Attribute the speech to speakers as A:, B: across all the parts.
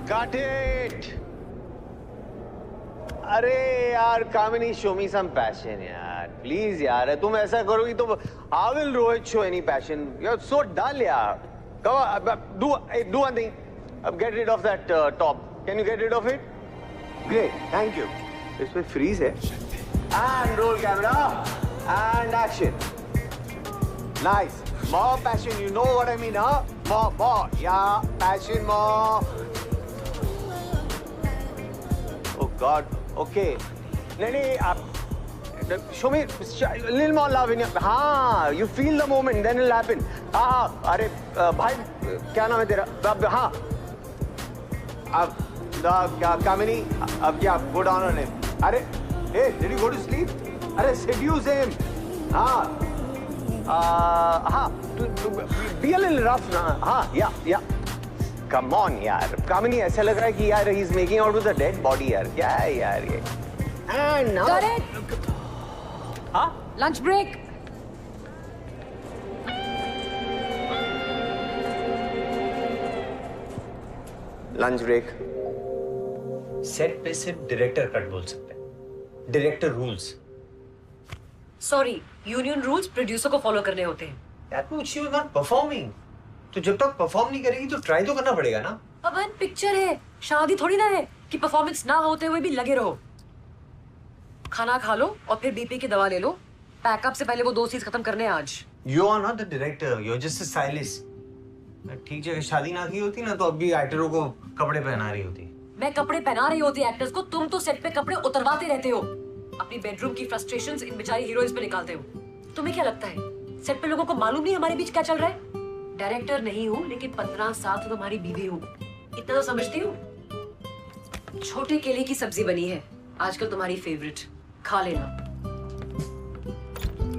A: Cut it! अरे यार कामिनी, show me some passion यार, please यार. तुम ऐसा करोगी तो how will Rohit show any passion? You're so dull यार. Come on, do one thing. Get rid of that top. Can you get rid of it? Great, thank you. इसमें freeze है. And roll camera. And action. Nice. More passion. You know what I mean, huh? More. Yeah, passion more. Oh God. Okay. No. Show me a little more love in your. हाँ, you feel the moment, then it'll happen. हाँ, अरे भाई, क्या नाम है तेरा? हाँ. अब क्या कामिनी? अब क्या? Go down on him. अरे, hey, did you go to sleep? अरे seduce him. हाँ. हाँ. Be a little rough ना. हाँ, yeah. Come on यार. कामिनी ऐसा लग रहा है कि यार he's making out with a dead body यार. क्या है यार ये? And now.
B: Got it.
A: हाँ?
B: Lunch break.
A: Lunch break.
C: Set पे सिर्फ डायरेक्टर कट बोल सकते हैं. Director rules.
B: Sorry, union rules producer को फॉलो करने होते हैं.
C: That means she was not performing. तो जब तक परफॉर्म नहीं करेगी तो ट्राई तो करना पड़ेगा ना.
B: अपन पिक्चर है, शादी थोड़ी ना है कि परफॉर्मेंस ना होते हुए भी लगे रहो. खाना खा लो और फिर बीपी की दवा ले लो. पैकअप से पहले वो 2 सीन्स खत्म करने आज.
C: You are not the director. You're just a stylist. ठीक जगह शादी ना की होती ना तो अभी एक्टरों को कपड़े पहना रही होती.
B: मैं कपड़े पहना रही होती एक्टर्स को, तुम तो सेट पे कपड़े उतरवाते रहते हो. अपनी बेडरूम की फ्रस्ट्रेशंस इन बेचारी हीरोइंस पे निकालते हो. तुम्हें क्या लगता है सेट पे लोगों को मालूम नहीं हमारे बीच क्या चल रहा है? डायरेक्टर नहीं हूँ लेकिन 15 साल तो तुम्हारी बीवी हूँ, इतना तो समझती हूँ. छोटे केले की सब्जी बनी है आजकल तुम्हारी फेवरेट, खा लेना.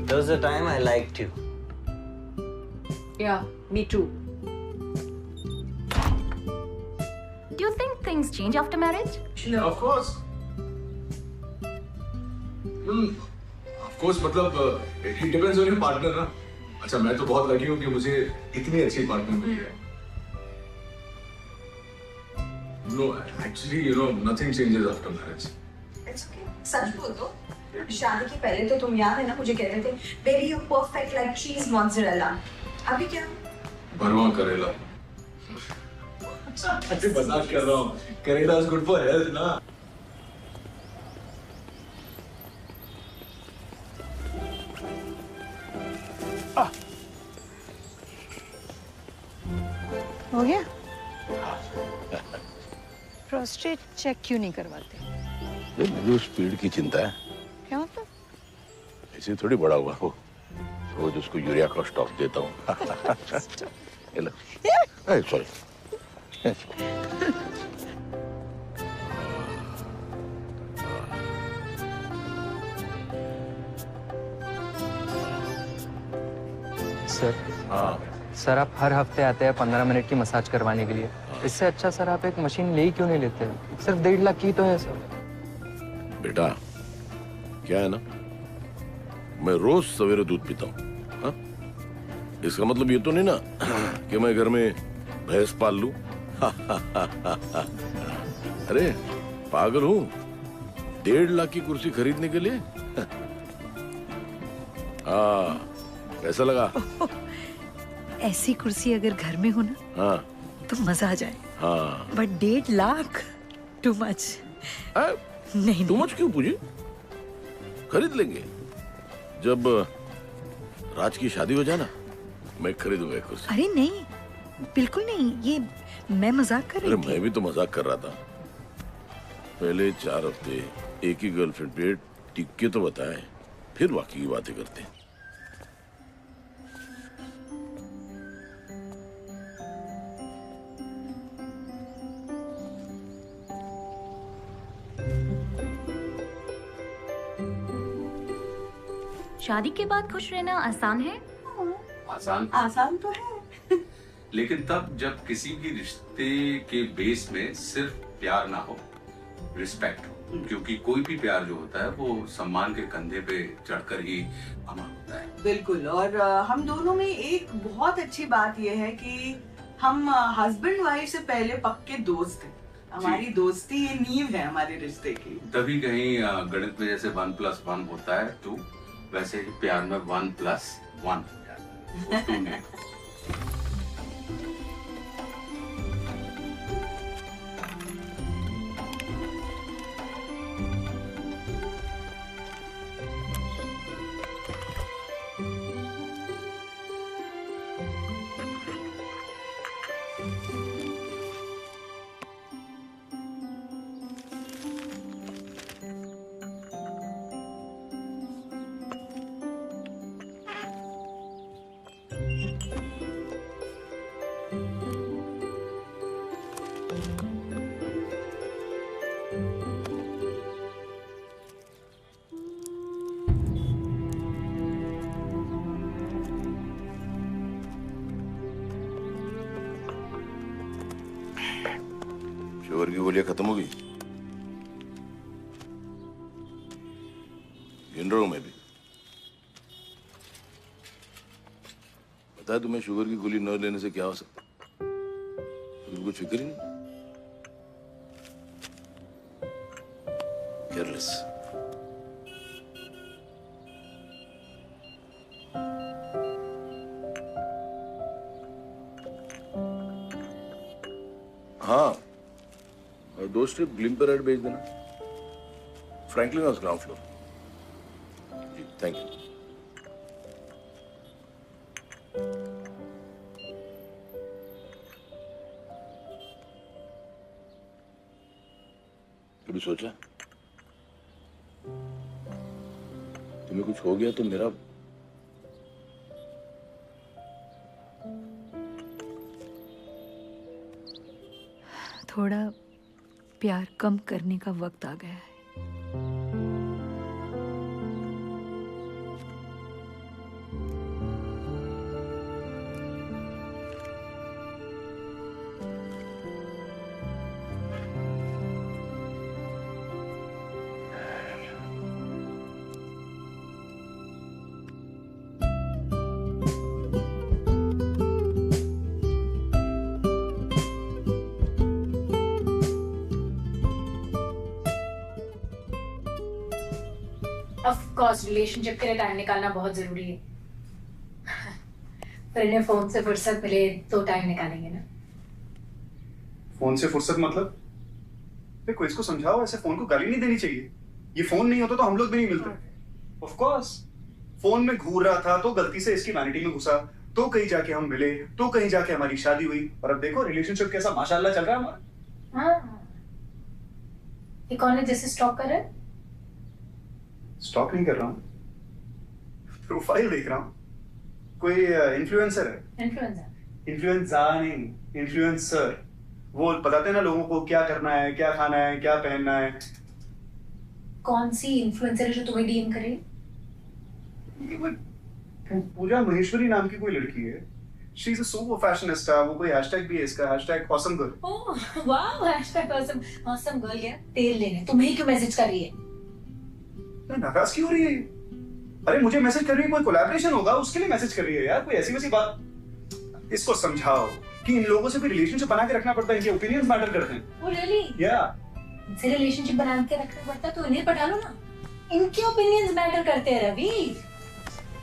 C: There was a time I liked you.
B: Yeah, me too.
D: Do you think things change after marriage?
E: No. Of course. Of course, मतलब it depends on your partner ना. अच्छा मैं तो बहुत लकी हूँ कि मुझे इतनी अच्छी पार्टनर मिली है. No, actually, you know, nothing changes after marriage.
F: It's okay. सच बोल दो. शादी के पहले तो तुम याद है ना मुझे कह रहे थे, baby you're perfect like cheese mozzarella. अभी क्या?
E: भरवा करेला. अरे मजाक कर रहा हूँ. करेला is good for health ना.
G: हो गया? प्रोस्टेट चेक क्यों नहीं करवाते?
H: मुझे स्पीड की चिंता है.
G: क्या मतलब?
H: ऐसे थोड़ी बड़ा हुआ हो, रोज उसको यूरिया का स्टॉक देता हूँ. सॉरी.
I: सर. हाँ. सर आप हर हफ्ते आते हैं 15 मिनट की मसाज करवाने के लिए. इससे अच्छा सर आप एक मशीन ले ही क्यों नहीं लेते? सिर्फ 1.5 लाख की तो है सर.
H: बेटा क्या है ना, मैं रोज सवेरे दूध पीता हूँ. इसका मतलब ये तो नहीं ना कि मैं घर में भैंस पाल लूं. अरे पागल हूँ 1.5 लाख की कुर्सी खरीदने के लिए. हाँ कैसा लगा?
G: ऐसी कुर्सी अगर घर में हो ना,
H: हाँ
G: तो मजा आ जाए.
H: हाँ.
G: But 1.5 lakh too much. नहीं
H: टू मच क्यों पूजी? खरीद लेंगे. जब राज की शादी हो जाए ना, मैं खरीदूंगा एक कुर्सी.
G: अरे नहीं, बिल्कुल नहीं. ये मैं मजाक कर रही थी.
H: मैं भी तो मजाक कर रहा था. पहले 4 हफ्ते एक ही गर्लफ्रेंड पे टिक के तो बताए, फिर बाकी की बातें करते हैं.
D: शादी के बाद खुश रहना आसान है?
F: आसान तो है.
E: लेकिन तब जब किसी भी रिश्ते के बेस में सिर्फ प्यार ना हो, रिस्पेक्ट हो. क्योंकि कोई भी प्यार जो होता है वो सम्मान के कंधे पे चढ़कर ही अमर होता है.
F: बिल्कुल. और हम दोनों में एक बहुत अच्छी बात यह है कि हम हस्बैंड वाइफ से पहले पक्के दोस्त थे.
G: हमारी दोस्ती ये नींव है हमारे रिश्ते की।
E: तभी कहीं गणित में जैसे 1+1 होता है 2, वैसे ही प्यार में 1+1 वो 2 नहीं।
H: शुगर की गोलियां खत्म हो गई? गिन रहा हूं मैं भी। पता है तुम्हें शुगर की गोली न लेने से क्या हो सकता? तुम्हें कुछ फिक्र ही नहीं। केयरलेस। हाँ, और 2 स्ट्रिप ग्लिम्पर एड भेज देना। Franklin house ground floor. जी थैंक यू। कभी सोचा तुम्हें कुछ हो गया तो मेरा
G: थोड़ा प्यार कम करने का वक्त आ गया है।
D: ऑफ कोर्स रिलेशनशिप के लिए टाइम निकालना बहुत जरूरी है। पर इन्हें फोन से फुर्सत मिले तो टाइम निकालेंगे ना।
J: फोन से फुर्सत मतलब? देखो इसको समझाओ, ऐसे फोन को गाली नहीं देनी चाहिए। ये फोन नहीं होता तो हम लोग भी नहीं मिलते। ऑफ कोर्स फोन में घूर रहा था तो गलती से इसकी वैनिटी में घुसा, तो कहीं जाके हम मिले, तो कहीं जाके हमारी शादी हुई, और अब देखो रिलेशनशिप कैसा माशाल्लाह चल रहा है हमारा।
D: हाँ, ये कौन है जिसे स्टॉक कर रहा है?
J: स्टॉक नहीं कर रहा हूँ, प्रोफाइल देख रहा हूँ। कोई इन्फ्लुएंसर है। इन्फ्लुएंसर नहीं, इन्फ्लुएंसर। वो बताते हैं ना लोगों को क्या करना है, क्या खाना है, क्या पहनना है।
D: कौन सी इन्फ्लुएंसर है जो तुम्हें डीएम करे?
J: पूजा महेश्वरी नाम की कोई लड़की है। She is a super fashionista. वो कोई हैशटैग भी है इसका, hashtag awesome girl.
D: Oh wow, hashtag awesome girl. क्या तेल लेने तुम्हें क्यों मैसेज कर रही है?
J: नाराज क्यों हो रही है? अरे मुझे मैसेज कर रही है, कोई कोलैबोरेशन होगा उसके लिए मैसेज कर रही है यार, कोई ऐसी वैसी बात। इसको समझाओ कि इन लोगों से कोई रिलेशनशिप बना के रखना पड़ता है, इनके ओपिनियंस मैटर करते हैं।
D: Oh really?
J: या
D: इनसे रिलेशनशिप बना के रखना पड़ता तो इन्हें पटा लो ना। इनके ओपिनियंस मैटर करते हैं रवि।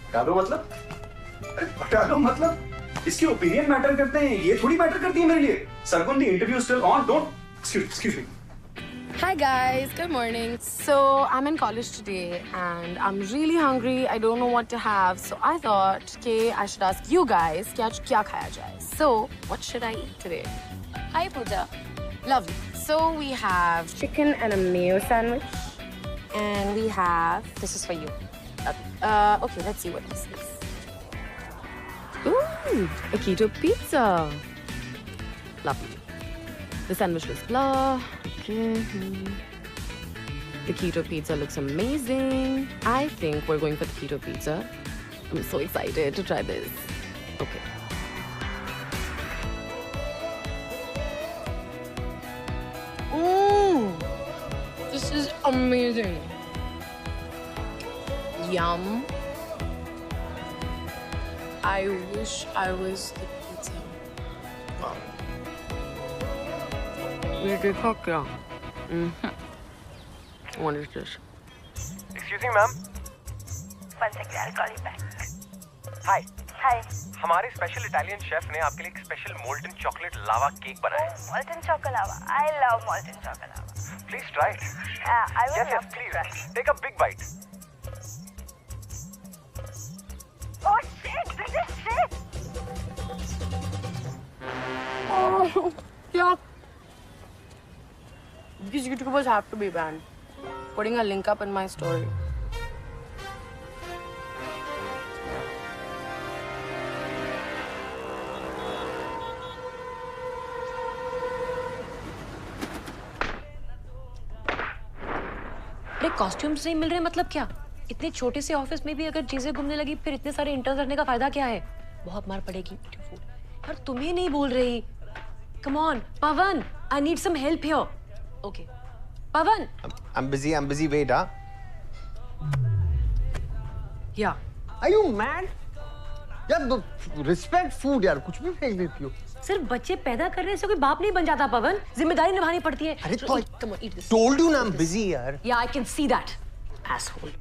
J: पटा लो मतलब? अरे पटा लो मतलब इसके ओपिनियन मैटर करते हैं, ये थोड़ी मैटर करती है मेरे लिए। Sargun, the interview still on, don't excuse me.
K: Hi guys, good morning. So I'm in college today and I'm really hungry. I don't know what to have. So I thought okay, I should ask you guys कि आज क्या खाया जाए. So what should I eat today? Hi Pooja. Lovely. So we have chicken and a mayo sandwich. And we have, this is for you. Okay, let's see what this is. Ooh, a keto pizza. Lovely. The sandwich looks blah. Okay. The keto pizza looks amazing. I think we're going for the keto pizza. I'm so excited to try this. Okay. This is amazing. Yum. I wish I was the pizza. Wow. ये देखो क्या? What is this?
L: Excuse me, ma'am.
M: One second, I'll call you back.
L: Hi.
M: Hi.
L: हमारे special Italian chef ने आपके लिए एक special molten chocolate लावा cake बनाया है।
M: Molten chocolate. I love molten chocolate.
L: Please try it.
M: I will
L: Yes,
M: love
L: yes,
M: to
L: please.
M: try.
L: Take a big bite.
M: Oh shit! This is shit!
K: Yeah. These YouTubers have to be banned. Putting a link up in my story.
B: अरे costumes नहीं मिल रहे मतलब क्या? इतने छोटे से office में भी अगर चीजें घूमने लगी फिर इतने सारे इंटर्न रखने का फायदा क्या है? बहुत मार पड़ेगी। यार तुम्हें नहीं बोल रही। Come on Pavan, I need some help here. Okay Pavan.
A: I'm busy. Wait, huh?
B: या
A: Are you mad? यार रिस्पेक्ट फूड यार, कुछ भी फेंक देती हो।
B: सिर्फ बच्चे पैदा करने से कोई बाप नहीं बन जाता पवन, जिम्मेदारी निभानी पड़ती है।
A: अरे तो
B: come on eat this.
A: Told you ना I'm busy यार।
B: या I can see that asshole.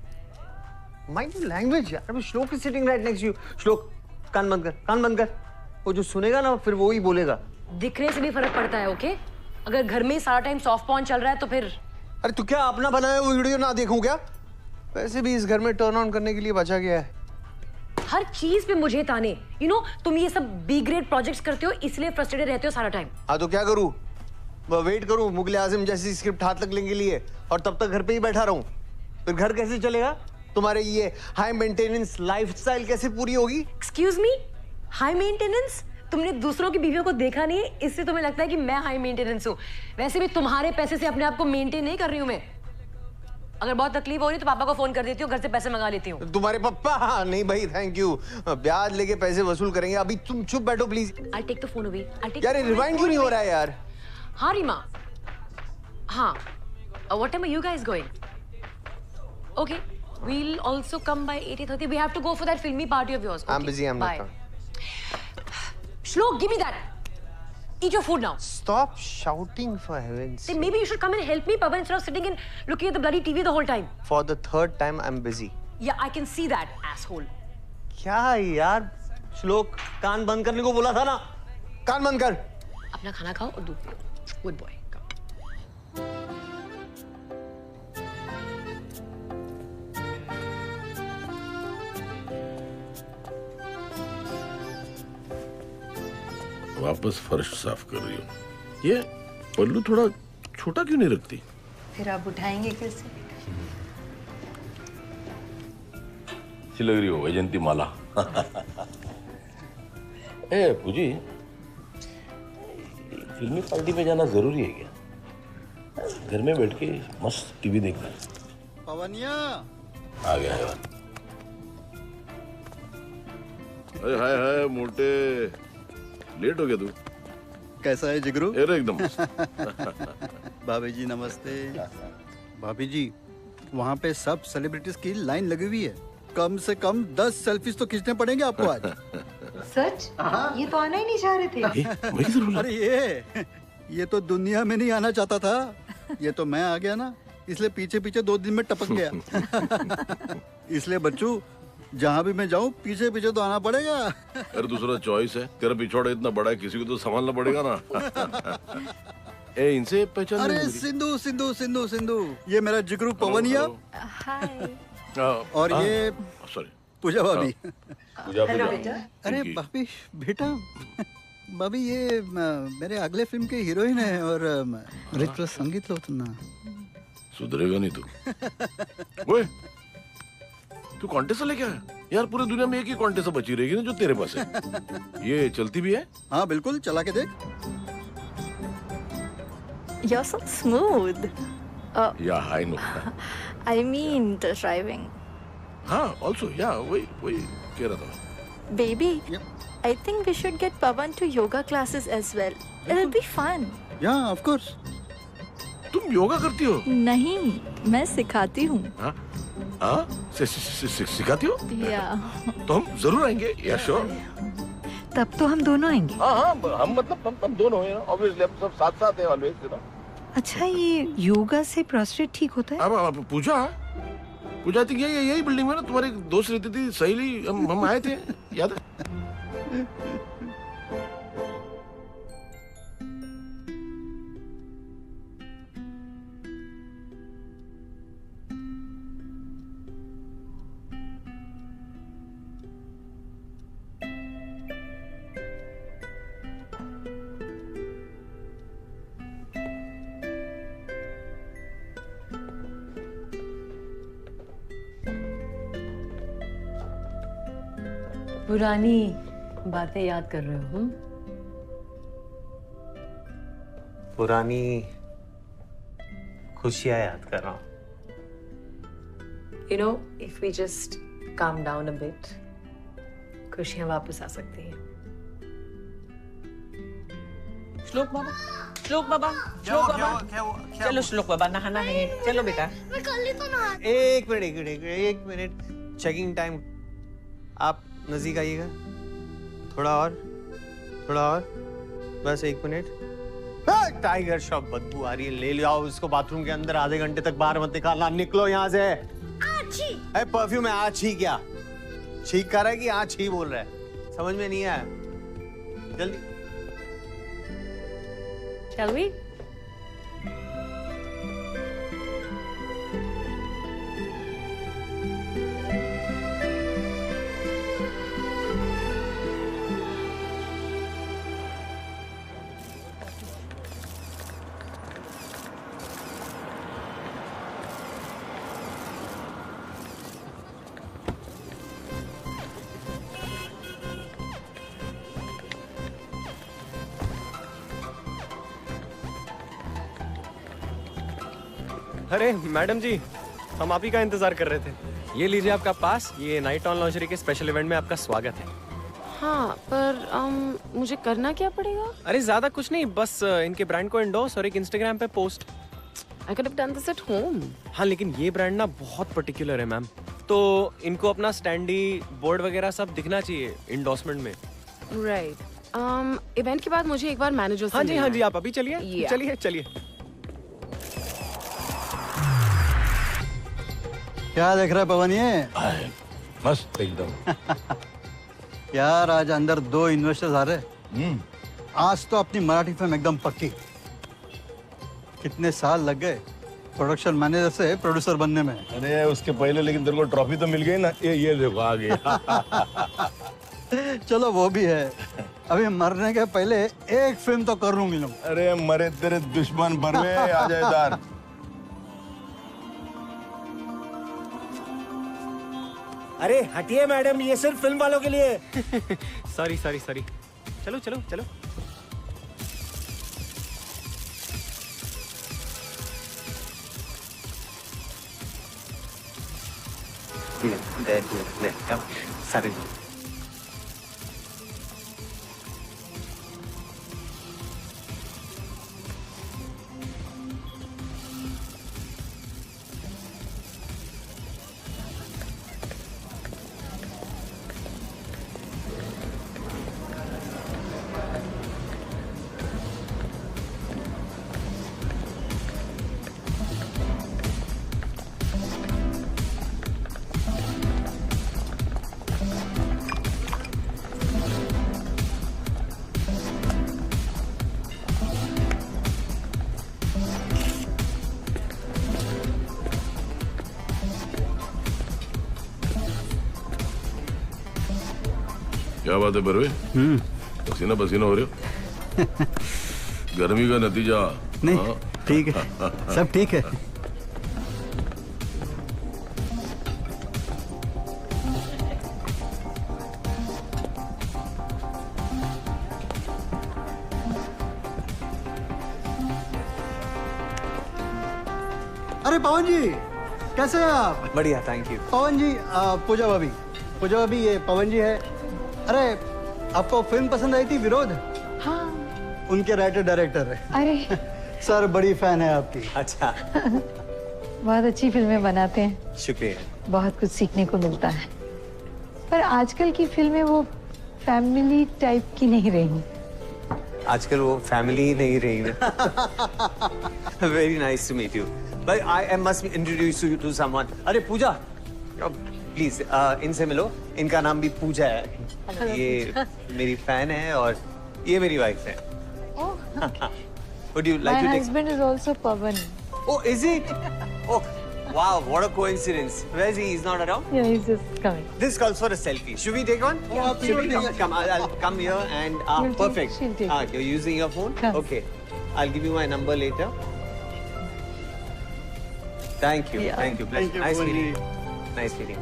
A: Mind your language यार। अभी श्लोक is sitting right next to you। श्लोक कान बंद कर। वो जो सुनेगा ना फिर वो ही बोलेगा।
B: दिखने से भी फर्क पड़ता है, ओके? अगर घर में सारा टाइम सॉफ्ट पॉर्न चल रहा है तो फिर।
A: अरे तू क्या अपना बनाया वो वीडियो ना देखूं क्या? वैसे भी इस घर में टर्न ऑन करने के लिए बचा गया है।
B: हर चीज पे मुझे ताने। यू नो तुम ये सब बी ग्रेड प्रोजेक्ट्स करते हो इसलिए फ्रस्ट्रेटेड रहते हो सारा टाइम।
A: हाँ तो क्या करूं? वेट करूं मुगले आजम जैसी स्क्रिप्ट हाथ लगने के लिए और तब तक घर पे ही बैठा रहूं? फिर घर कैसे चलेगा? तुम्हारे ये हाई मेंटेनेंस लाइफस्टाइल कैसे पूरी होगी?
B: Excuse me, high maintenance? तुमने दूसरों की बीवियों को देखा नहीं है इससे तुम्हें लगता है कि मैं हाई मेंटेनेंस हूँ। वैसे भी तुम्हारे पैसे से अपने आप को मेंटेन नहीं कर रही हूँ मैं। अगर बहुत तकलीफ हो रही तो पापा को फोन कर देती हूँ, घर से पैसे मंगा लेती हूँ।
A: तुम्हारे पापा? नहीं भाई थैंक यू, ब्याज लेके पैसे वसूल करेंगे। अभी तुम चुप बैठो please.
B: I'll take the phone away.
A: यार रिवाइंड क्यों नहीं हो रहा है यार?
B: हाँ रीमा, हाँ। What time are you guys going? Okay, we'll also come by 8:30. We have to go for that filmy party of yours.
A: I'm busy. I'm not.
B: Shlok, give me that. Eat your food now.
A: Stop shouting for heaven's sake.
B: Then maybe you should come and help me, Pavan, instead of sitting and looking at the bloody TV the whole time.
A: For the third time, I'm busy.
B: Yeah, I can see that, asshole.
A: क्या यार? श्लोक कान बंद करने को बोला था ना? कान बंद कर।
B: अपना खाना खाओ और दूध पियो। Good boy.
H: वापस फर्श साफ कर रही हूँ। ये पल्लू थोड़ा छोटा क्यों नहीं रखती?
G: फिर आप उठाएंगे कैसे?
H: अच्छी लग रही हो वैजंती माला। ए पूजी, फिल्मी पार्टी में जाना जरूरी है क्या? घर में बैठ के मस्त टीवी देखना।
N: पवनिया
H: आ गया है। अरे हाय हाय मोटे, लेट हो गया तू।
N: कैसा है जिगरू?
H: अरे एकदम।
N: भाभी जी नमस्ते। भाभी जी वहाँ पे सब सेलिब्रिटीज की लाइन लगी हुई है। कम से कम 10 सेल्फीज तो खींचने पड़ेंगे आपको आज।
G: सच? ये तो आना ही नहीं चाह रहे थे।
N: अरे ये तो दुनिया में नहीं आना चाहता था। ये तो मैं आ गया ना, इसलिए पीछे पीछे 2 दिन में टपक गया। इसलिए बच्चू जहाँ भी मैं जाऊँ पीछे पीछे तो आना पड़ेगा।
H: अरे दूसरा चॉइस है, तेरा पिछवाड़ा इतना बड़ा है, किसी को तो संभालना पड़ेगा ना। ए इनसे पहचान?
N: अरे सिंधु सिंधु सिंधु सिंधु, ये मेरा जिगरू पवनिया। और ये
H: सॉरी
N: पूजा भाभी।
F: हेलो बेटा।
N: अरे भाभी बेटा, भाभी ये मेरे अगले फिल्म की हीरोइन है और रिक्वेस्ट संगीत लो तुम ना।
H: सुधरेगा नहीं तू। ओए तू कॉन्टेस्ट लेके आया? यार पूरी दुनिया में एक ही कॉन्टेस्ट बची रहेगी ना जो तेरे पास है। ये चलती भी है?
N: हाँ बिल्कुल, चला के देख।
O: You're so smooth.
H: Yeah, I know.
O: I mean the driving.
H: हाँ, also, yeah, वही कह रहा था।
O: Baby, I think we should get Pawan to yoga classes as well. It'll be fun.
N: Yeah, of course.
H: तुम योगा करती हो?
O: नहीं, मैं सिखाती हूँ।
H: हाँ? सिखाती हो?
O: Yeah.
H: तो हम जरूर आएंगे, या श्योर।
G: तब तो हम दोनों आएंगे।
H: हाँ, हम मतलब हम दोनों हैं, ऑब्वियसली हम सब साथ साथ हैं ऑलवेज, यू नो।
G: अच्छा, ये योगा से प्रोस्टेट ठीक होता है?
H: अब पूजा थी क्या? यही बिल्डिंग में ना तुम्हारी दोस्त रहती थी सहेली, हम आए थे, याद है?
B: पुरानी बातें याद कर रहे हो?
C: पुरानी खुशियां याद कर रहा हूँ।
B: You know, if we just calm down a bit, खुशियां वापस आ सकती हैं।
P: श्लोक बाबा, श्लोक बाबा, श्लोक बाबा, चलो श्लोक बाबा नहाना है, चलो बेटा।
C: मैं कल ही तो नहा। एक मिनट, चेकिंग टाइम। आप नजदीक आइएगा, थोड़ा और, बस 1 मिनट। टाइगर श्रॉफ बदबू आ रही है, ले जाओ इसको बाथरूम के अंदर, आधे घंटे तक बाहर मत निकालना, निकलो यहाँ से। परफ्यूम है, आछी क्या छींक कर रहा है कि आछी बोल रहा है, समझ में नहीं आया। जल्दी
B: Shall we?
Q: अरे मैडम जी, हम आप ही का इंतजार कर रहे थे। ये लीजिए आपका पास, ये नाइट ऑन लॉन्जरी के स्पेशल इवेंट में आपका स्वागत है।
K: हाँ, पर मुझे करना क्या पड़ेगा?
Q: अरे ज्यादा कुछ नहीं, बस इनके ब्रांड को एंडोर्स और एक इंस्टाग्राम पे post.
K: I could have done this at home.
Q: हाँ, लेकिन ये ब्रांड ना बहुत पर्टिकुलर है मैम, तो इनको अपना स्टैंडी बोर्ड वगैरह सब दिखना चाहिए इंडोर्समेंट में।
K: राइट। इवेंट के बाद मुझे एक बार मैनेजर से
Q: हाँ जी,
K: मिलना है।
Q: आप अभी चलिए।
K: Yeah.
Q: चलिए।
N: क्या देख रहा है पवन? ये
H: मस्त एकदम।
N: यार, आज अंदर 2 इन्वेस्टर्स आ रहे। आज तो अपनी मराठी फिल्म एकदम पक्की। कितने साल लग गए प्रोडक्शन मैनेजर से प्रोड्यूसर बनने में।
H: अरे उसके पहले लेकिन तेरे को ट्रॉफी तो मिल गई ना, ये देखो आ गया।
N: चलो वो भी है, अभी मरने के पहले एक फिल्म तो कर लूंगी।
H: अरे मरे तेरे दुश्मन बरवे, आ जाए इधर।
Q: अरे हटिए मैडम, ये सिर्फ फिल्म वालों के लिए। सॉरी। चलो।
C: ले, सारे
H: क्या बात है बरवे? पसीना हो रहे हो? गर्मी का नतीजा?
N: नहीं, ठीक है, सब ठीक है। अरे पवन जी, कैसे हैं आप?
C: बढ़िया, थैंक यू।
N: पवन जी, पूजा भाभी, ये पवन जी है। अरे आपको फिल्म पसंद आई थी विरोध?
G: हाँ।
N: उनके राइटर डायरेक्टर है।
G: अरे
N: सर बड़ी फैन है आपकी।
C: अच्छा।
G: बहुत अच्छी फिल्में बनाते हैं।
C: शुक्रिया।
G: बहुत कुछ सीखने को मिलता है, पर आजकल की फिल्में वो फैमिली टाइप की नहीं रही।
C: आजकल वो फैमिली ही नहीं रही ना. Very nice to meet you. But I must introduce you to someone. अरे पूजा, प्लीज इनसे मिलो. इनका नाम भी पूजा है. ये मेरी फैन है और ये मेरी वाइफ है. Would you like to take?
G: My husband is also Pavan.
C: Oh, is it? Oh, wow! What a coincidence. Where is he? He's not around.
G: Yeah, he's just coming.
C: This calls for a selfie. Should we take one?
G: Yeah,
C: Should we
G: please.
C: come? I'll come here and
G: You'll
C: perfect.
G: she'll take it.
C: You're using your phone?
G: Yes.
C: Okay. I'll give you my number later. Thank you.
G: Yeah.
C: Thank you.
J: Thank you,
C: Nice
J: Pooji.
C: meeting. Nice meeting.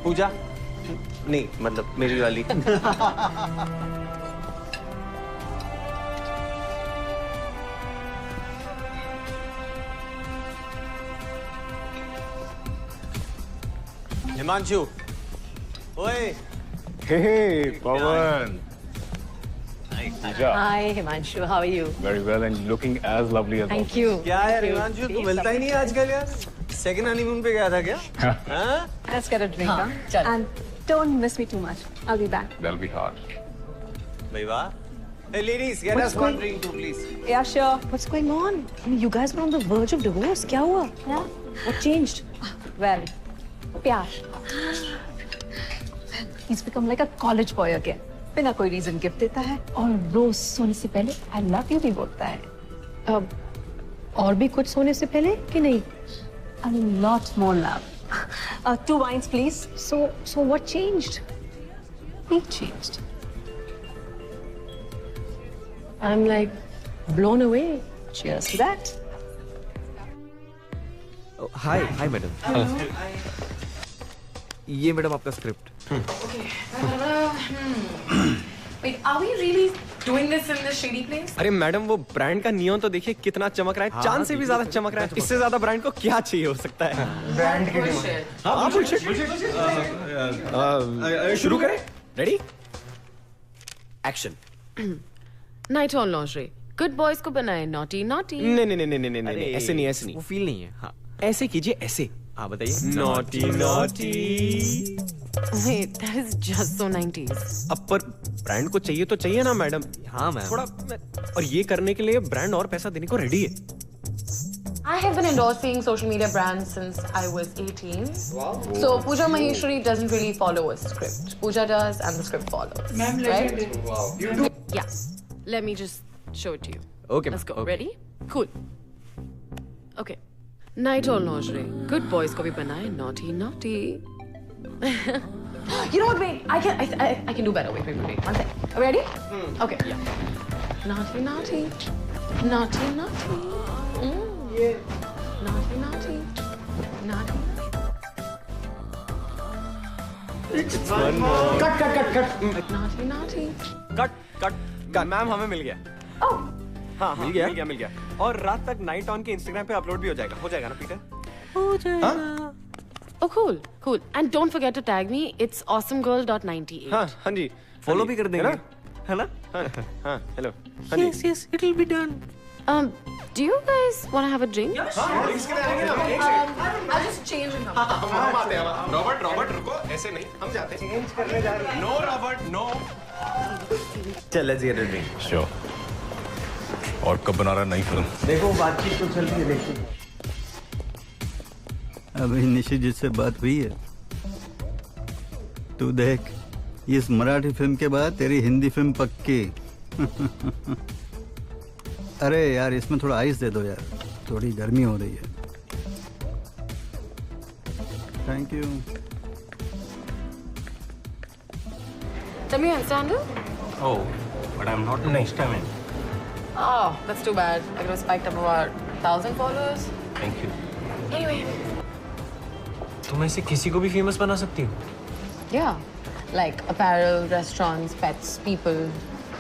C: पूजा? नहीं, मतलब मेरी वाली. हिमांशु, ओए.
R: Hey, Pawan.
B: Hi, Himanshu. How are you?
R: Very well, and looking as lovely as
B: Thank you.
C: क्या यार हिमांशु, तू मिलता ही नहीं है आजकल यार. सेकंड हनीमून पे गया था क्या? हाँ?
K: Let's get a drink,
B: हाँ,
K: huh?
B: चल.
K: And don't miss me too much. I'll be back.
R: That'll be hard.
C: भाई वाह. Hey ladies, get us one drink too, please.
K: Yeah, sure.
B: What's going on? I mean, you guys were on the verge of divorce. क्या हुआ?
K: Yeah.
B: What changed?
K: Well, प्यार. He's become like a college boy again. बिना कोई reason gift देता है और रोज सोने से पहले आई लव यू भी बोलता है.
B: और भी कुछ सोने से पहले कि नहीं?
K: I mean, lot more love. 2 wines, please.
B: So what changed?
K: He changed.
B: I'm like blown away. Cheers to that.
Q: Hi madam. ये मैडम आपका script.
K: Wait, are we really doing this in this shady place?
Q: अरे madam वो brand का neon तो देखिए कितना चमक रहा है. चांद से भी ज्यादा चमक रहा है. इससे ज्यादा ब्रांड को क्या चाहिए हो सकता है?
P: ब्रांड के
Q: हाँ bullshit. शुरू करें? Ready? Action.
K: Night on lingerie. Good boys को बनाए naughty naughty.
Q: नहीं ऐसे नहीं. वो फील नहीं है. हाँ ऐसे कीजिए ऐसे. हाँ बताइए. Naughty.
K: Wait, that is just so 90s.
Q: अब पर ब्रांड को चाहिए तो चाहिए ना मैडम. हाँ मैम. थोड़ा और ये करने के लिए ब्रांड और पैसा देने को रेडी है.
K: I have been endorsing social media brands since I was 18. Wow. So Pooja Maheshwari doesn't really follow a script. Pooja does, and the script follows.
P: Ma'am,
K: right?
P: wow. You do.
K: Yeah. Let me just show it to you.
Q: Okay.
K: Let's go.
Q: Okay.
K: Ready? Cool. Okay. Night on lingerie. Good boys को भी बनाए naughty. You know what? Wait. I can do better. Wait. One sec. Ready? Okay. Yeah. Naughty. Naughty. Yeah. Naughty.
Q: One more. Cut.
K: Naughty.
Q: Cut. Ma'am हमें मिल गया.
K: Oh.
Q: हाँ मिल गया. और रात तक नाइट ऑन के इंस्टाग्राम पे अपलोड भी हो जाएगा ना पीटर?
K: हो जाएगा. Oh, cool. And don't forget to tag me. It's awesomegirl.98.
Q: हाँ जी. फॉलो भी कर देंगे. है ना? हाँ. Hello.
K: Yes, it'll be done. Do you guys want to have a drink?
Q: Yeah, sure. Drinks के लिए आएंगे ना.
K: I'll just change it now.
Q: हम आते हैं. रॉबर्ट रुको. ऐसे नहीं. हम जाते हैं. चेंज करने जा रहे हैं. No Robert, no. चल let's get a drink.
R: Sure. और कब बना रहा नई फिल्म?
C: देखो बातचीत तो चल रही है. देखो.
N: अभी निशित से बात हुई है. तू देख, इस मराठी फिल्म के बाद तेरी हिंदी फिल्म पक्की. अरे यार इसमें थोड़ा आइस दे दो यार, थोड़ी गर्मी हो रही है. Thank you.
K: Tell me, Alexander?
L: Oh, but I'm not the most time in.
K: Oh, that's too bad. I could have spiked up about 1,000 followers.
L: Thank you.
K: Anyway.
Q: तुम ऐसे किसी को भी फेमस बना सकती हो?
K: Yeah. Like apparel, restaurants, pets, people.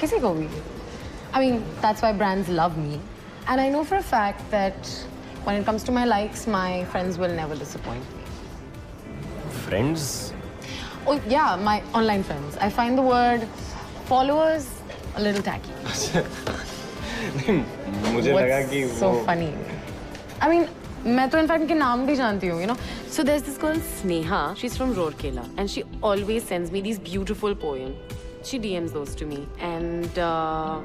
K: किसी को भी. I mean, that's why brands love me. And I know for a fact that when it comes to my likes, my friends will never disappoint me.
Q: Friends?
K: Oh, yeah, my online friends. I find the word followers a little tacky.
Q: मुझे लगा कि
K: so funny. I mean, मैं तो in fact इनके नाम भी जानती हूँ, you know. So there's this girl Sneha. She's from Rourkela, and she always sends me these beautiful poems. She DMs those to me, and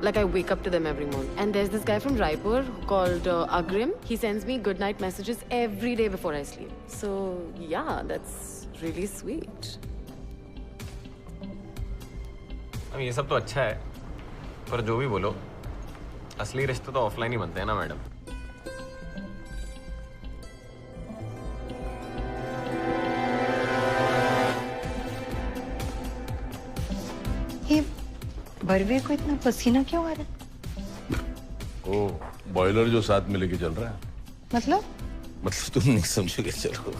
K: like I wake up to them every morning. And there's this guy from Raipur called Agrim. He sends me good night messages every day before I sleep. So yeah, that's really sweet.
Q: अब ये सब तो अच्छा है, पर जो भी बोलो, असली रिश्ते तो ऑफलाइन ही बनते हैं ना मैडम।
G: ये बरवे को इतना पसीना क्यों आ रहा है?
H: ओ, बॉयलर जो साथ में लेके चल रहा है।
G: मतलब
H: तुम नहीं समझोगे, चलो।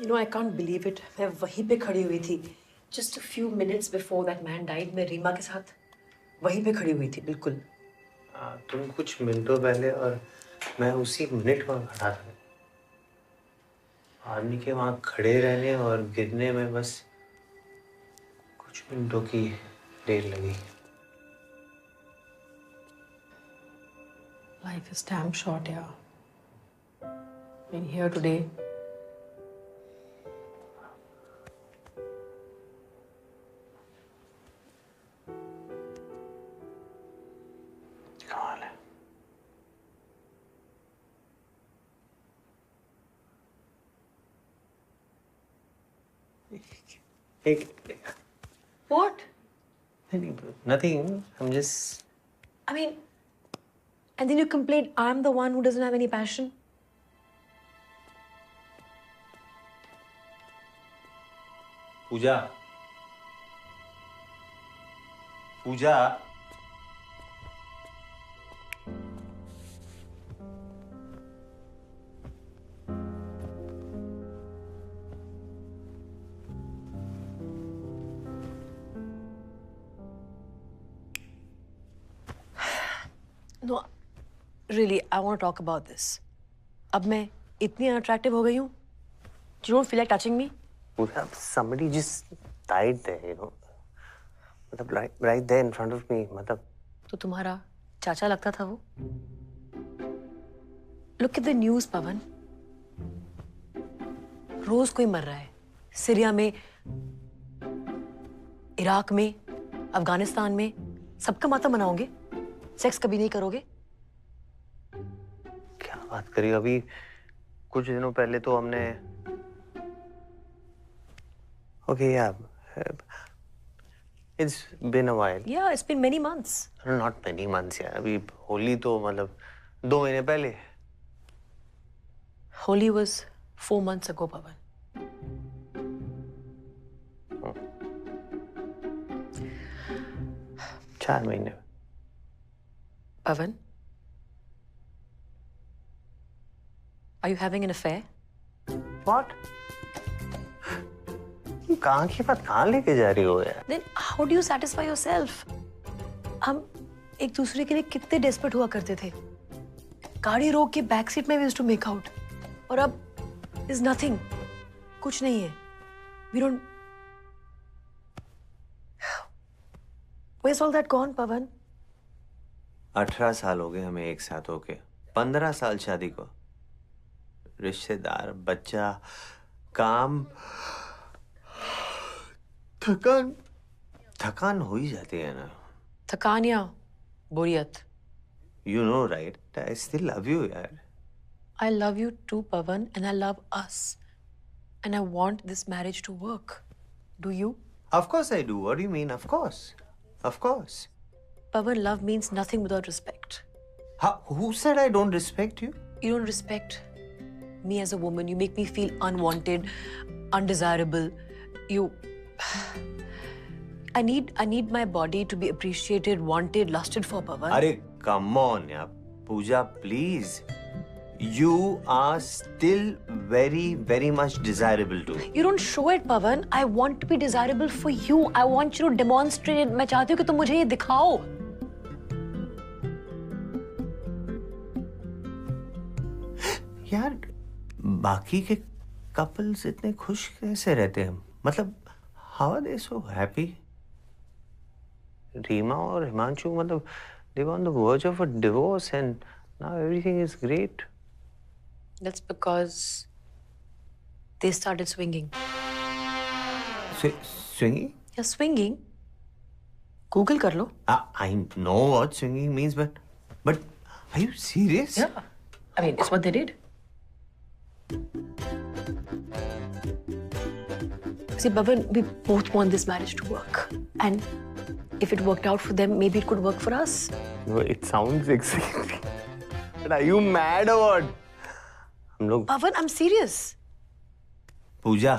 B: You know, I can't believe it. मैं वहीं पे खड़ी हुई थी. Just a few minutes before that man died, मैं रीमा के साथ वहीं पे खड़ी हुई थी, बिल्कुल.
C: तुम कुछ मिनटों पहले और मैं उसी मिनट वहाँ खड़ा था. आदमी के वहाँ खड़े रहने और गिरने में बस कुछ मिनटों की देर लगी.
B: Life is damn short, yeah. Being here today. What?
C: Nothing. I'm just.
B: I mean, and then you complain I'm the one who doesn't have any passion.
C: Pooja. Pooja.
B: No, really, I want to talk about this. अब मैं इतनी unattractive हो गई हूँ. You don't feel like touching me?
C: Somebody just died there, you know. मतलब right there in front of me. मतलब.
B: तो तुम्हारा चाचा लगता था वो? Look at the news, पवन. रोज कोई मर रहा है. सीरिया में, इराक में, अफगानिस्तान में, सबका मातम मनाओगे? सेक्स कभी नहीं करोगे?
C: क्या बात करी? अभी कुछ दिनों पहले तो हमने Okay, yeah. It's been a while.
B: Yeah, it's been many months.
C: Not many months, yeah. अभी होली तो मतलब 2 महीने पहले.
B: Holi was 4 months ago, Pavan.
C: Oh. 4 महीने.
B: Pavan? Are you having an affair?
C: What? कहाँ की बात कहाँ लेके जा रही हो यार?
B: Then how do you satisfy yourself? हम एक दूसरे के लिए कितने desperate हुआ करते थे. गाड़ी रोक के बैक सीट में we used to make out. और अब is nothing. कुछ नहीं है. We don't. Where's all that gone, Pavan?
C: 18 साल हो गए हमें एक साथ होके. 15 साल शादी को. रिश्तेदार, बच्चा, काम. थकान हो ही जाती है ना.
B: थकान या बोरियत?
C: You know, right? I still love you, यार.
B: I love you too, Pavan, and I love us. And I want this marriage to work. Do you?
C: Of course I do. What do you mean? Of course. Of course.
B: Pavan, love means nothing without respect.
C: Who said I don't respect you?
B: You don't respect me as a woman. You make me feel unwanted, undesirable. I need my body to be appreciated, wanted, lusted for, Pavan.
C: Arey, come on, yaar. Pooja, please. You are still very, very much desirable to me.
B: You don't show it, Pavan. I want to be desirable for you. I want you to demonstrate it. मैं चाहती हूँ कि तुम मुझे ये दिखाओ.
C: यार, बाकी के कपल्स इतने खुश कैसे रहते हैं? मतलब, how are they so happy? Reema और हिमांशु, मतलब, they were on the verge of a divorce and now everything is great.
B: That's because they started swinging.
C: Swinging?
B: Yeah, swinging. Google कर लो.
C: I know what swinging means, but are you serious?
B: Yeah. I mean, it's what they did. See, Pavan, we both want this marriage to work. And if it worked out for them, maybe it could work for us.
C: No, it sounds exciting. But are you mad or what? हम लोग
B: Pavan, I'm serious.
C: पूजा,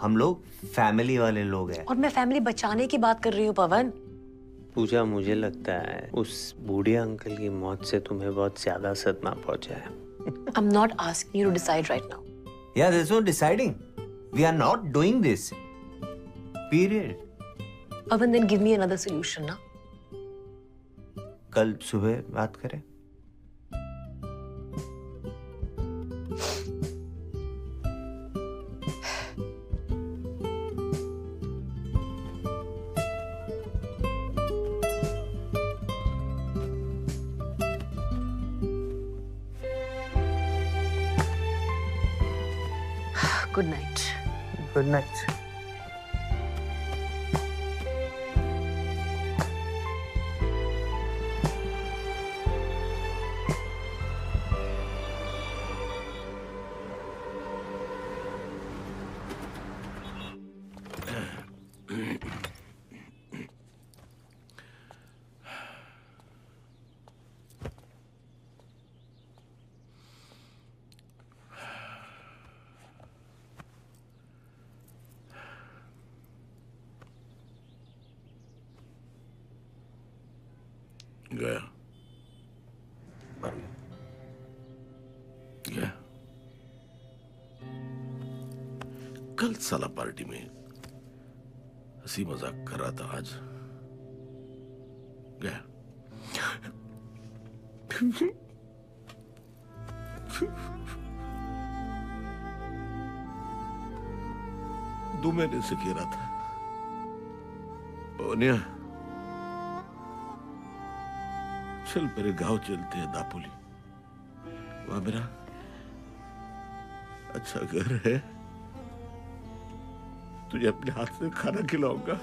C: हम लोग family वाले लोग हैं.
B: और मैं family बचाने की बात कर रही हूँ, पवन.
C: पूजा, मुझे लगता है उस बूढ़े अंकल की मौत से तुम्हें बहुत ज्यादा सदमा पहुंचा है.
B: I'm not asking you to decide right now.
C: Yeah, there's no deciding. We are not doing this. Period.
B: Pavan, then give me another solution, na?
C: कल सुबह बात करें.
B: Good night.
C: Good night.
H: गया गया कल साला पार्टी में हंसी मजाक कर रहा था, आज गया. दो महीने से कह रहा था, पवनिया चल मेरे गांव चलते हैं, दापोली. वहां मेरा अच्छा घर है, तुझे अपने हाथ से खाना खिलाऊंगा,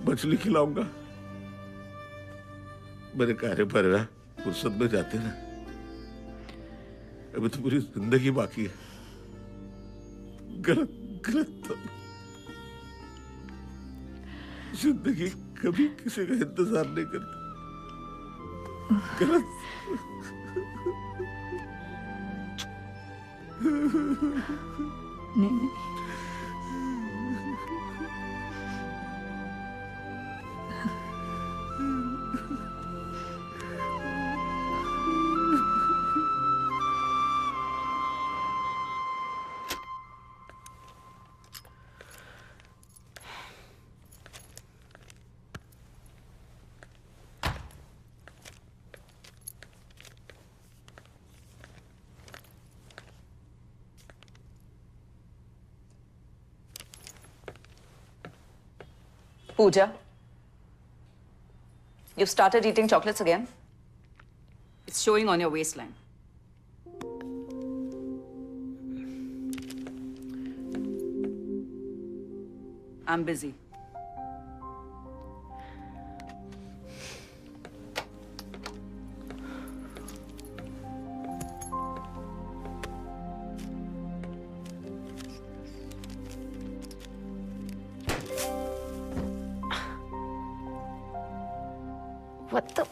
H: मछली खिलाऊंगा. मेरे कार्य पर ना फुर्सत में जाते ना, अभी तो पूरी जिंदगी बाकी है. गलत गलत तो जिंदगी कभी किसी का इंतजार नहीं करती. गलत.
G: नहीं.
S: Pooja, you've started eating chocolates again? It's showing on your waistline. I'm busy.
K: What the?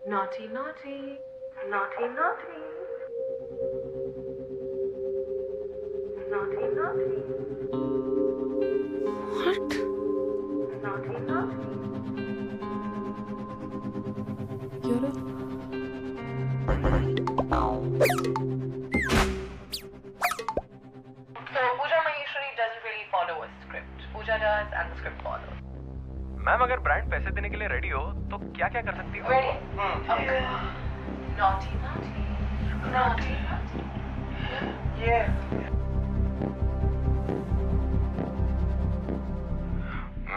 M: Naughty, naughty, naughty, naughty, naughty, naughty.
K: What?
M: Naughty, naughty.
K: You're a...
L: So Pooja Maheshwari doesn't really follow a script. Pooja does and the script follows.
Q: Ma'am अगर brand पैसे देने के लिए ready हो तो क्या क्या कर सकती हो?
L: Ready? Okay. Naughty, naughty, naughty, naughty. Yeah.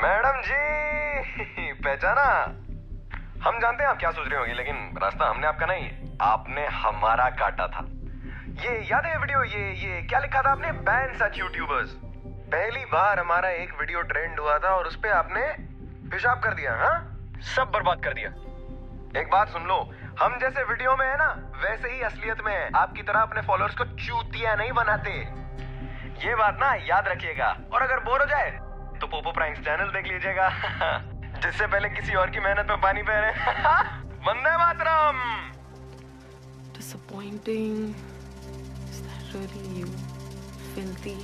R: Madam ji पहचाना? हम जानते हैं आप क्या सोच रहे होंगे, लेकिन रास्ता हमने आपका नहीं, आपने हमारा काटा था। ये याद है वीडियो, ये क्या लिखा था आपने? बैन सच यूट्यूबर्स। पहली बार हमारा एक वीडियो ट्रेंड हुआ था और उस पे आपने पेशाब कर दिया। हाँ, सब बर्बाद कर दिया। एक बात सुन लो, हम जैसे वीडियो में है ना, वैसे ही असलियत में है। आपकी तरह अपने फॉलोअर्स को चूतिया नहीं बनाते। ये बात ना याद रखिएगा। और अगर बोर हो जाए तो पोपो प्राइम्स चैनल देख लीजिएगा, जिससे पहले किसी और की मेहनत में पानी बह रहे। Vande Mataram.
K: Disappointing. Is that really you? Filthy.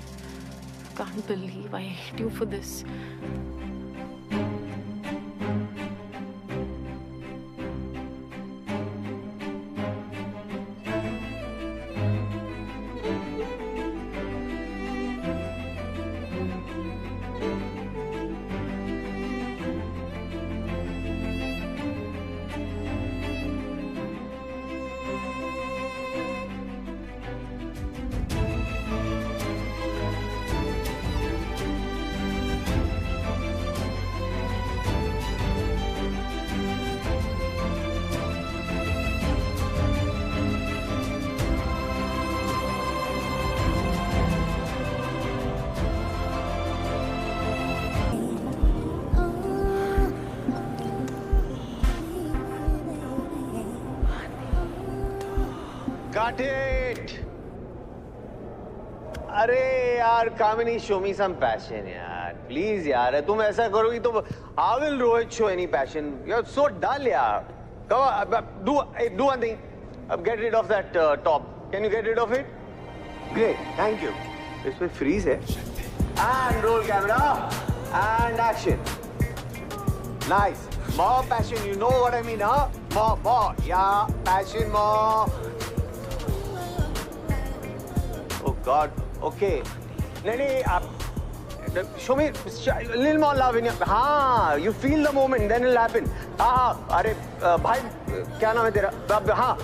K: Can't believe I hate you for this.
A: Got it. अरे यार कामिनी, show me some passion यार, please यार। तुम ऐसा करोगी तो how will Rohit show any passion? You're so dull यार। Come on, do one thing. Get rid of that top. Can you get rid of it? Great, thank you. इसमें freeze है। And roll camera and action. Nice. More passion. You know what I mean, huh? More. Yeah, passion more. Oh God. Okay. नहीं आप show me a little more love in your. हाँ, you feel the moment, then it'll happen. हाँ, अरे भाई क्या नाम है तेरा? हाँ.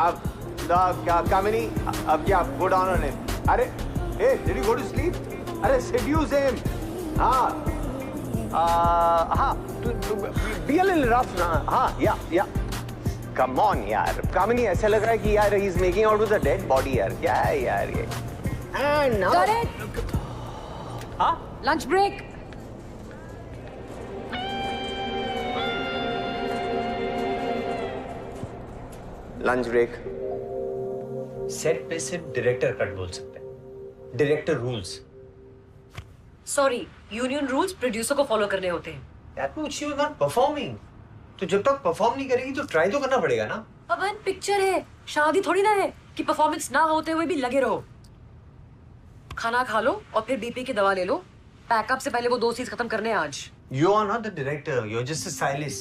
A: अब क्या कामिनी? अब क्या go down on him? अरे, hey, did you go to sleep? अरे seduce him. हाँ. हाँ. Be a little rough ना. हाँ, yeah. Come on यार, कामिनी ऐसा लग रहा है कि यार he's making out with a dead body यार, क्या है यार ये? And now.
B: Got it.
A: हाँ?
B: Lunch break.
A: Lunch break.
C: Set पे सिर्फ डायरेक्टर कट बोल सकते हैं, director rules.
B: Sorry, union rules producer को फॉलो करने होते हैं।
C: That means she was not performing. तो जब तक परफॉर्म नहीं करेगी तो ट्राई तो करना पड़ेगा ना।
B: अब पिक्चर है, शादी थोड़ी ना है कि परफॉर्मेंस ना होते हुए भी लगे रहो। खाना खा लो और फिर बीपी की दवा ले लो। पैकअप से पहले वो 2 चीज खत्म करने आज।
C: You are not the director, you are just a stylist.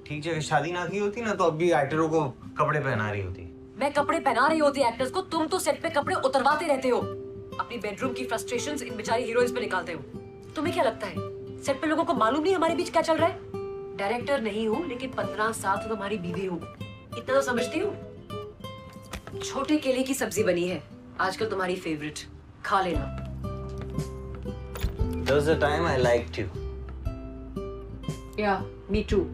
C: ठीक जगह शादी ना की होती ना तो अब भी एक्टरों को कपड़े पहना रही होती।
B: मैं कपड़े पहना रही होती एक्टर्स को, तुम तो सेट पे कपड़े उतरवाते रहते हो। अपनी बेडरूम की फ्रस्ट्रेशंस इन बेचारी हीरोइंस पे निकालते हो। तुम्हें क्या लगता है सेट पे लोगों को मालूम नहीं हमारे बीच क्या चल रहा है? डायरेक्टर नहीं हूँ लेकिन 15 साल तो तुम्हारी बीवी हूँ, इतना तो समझती हूँ। छोटे केले की सब्जी बनी है आजकल तुम्हारी फेवरेट, खा लेना।
C: There was a time I liked you.
B: Yeah, me too.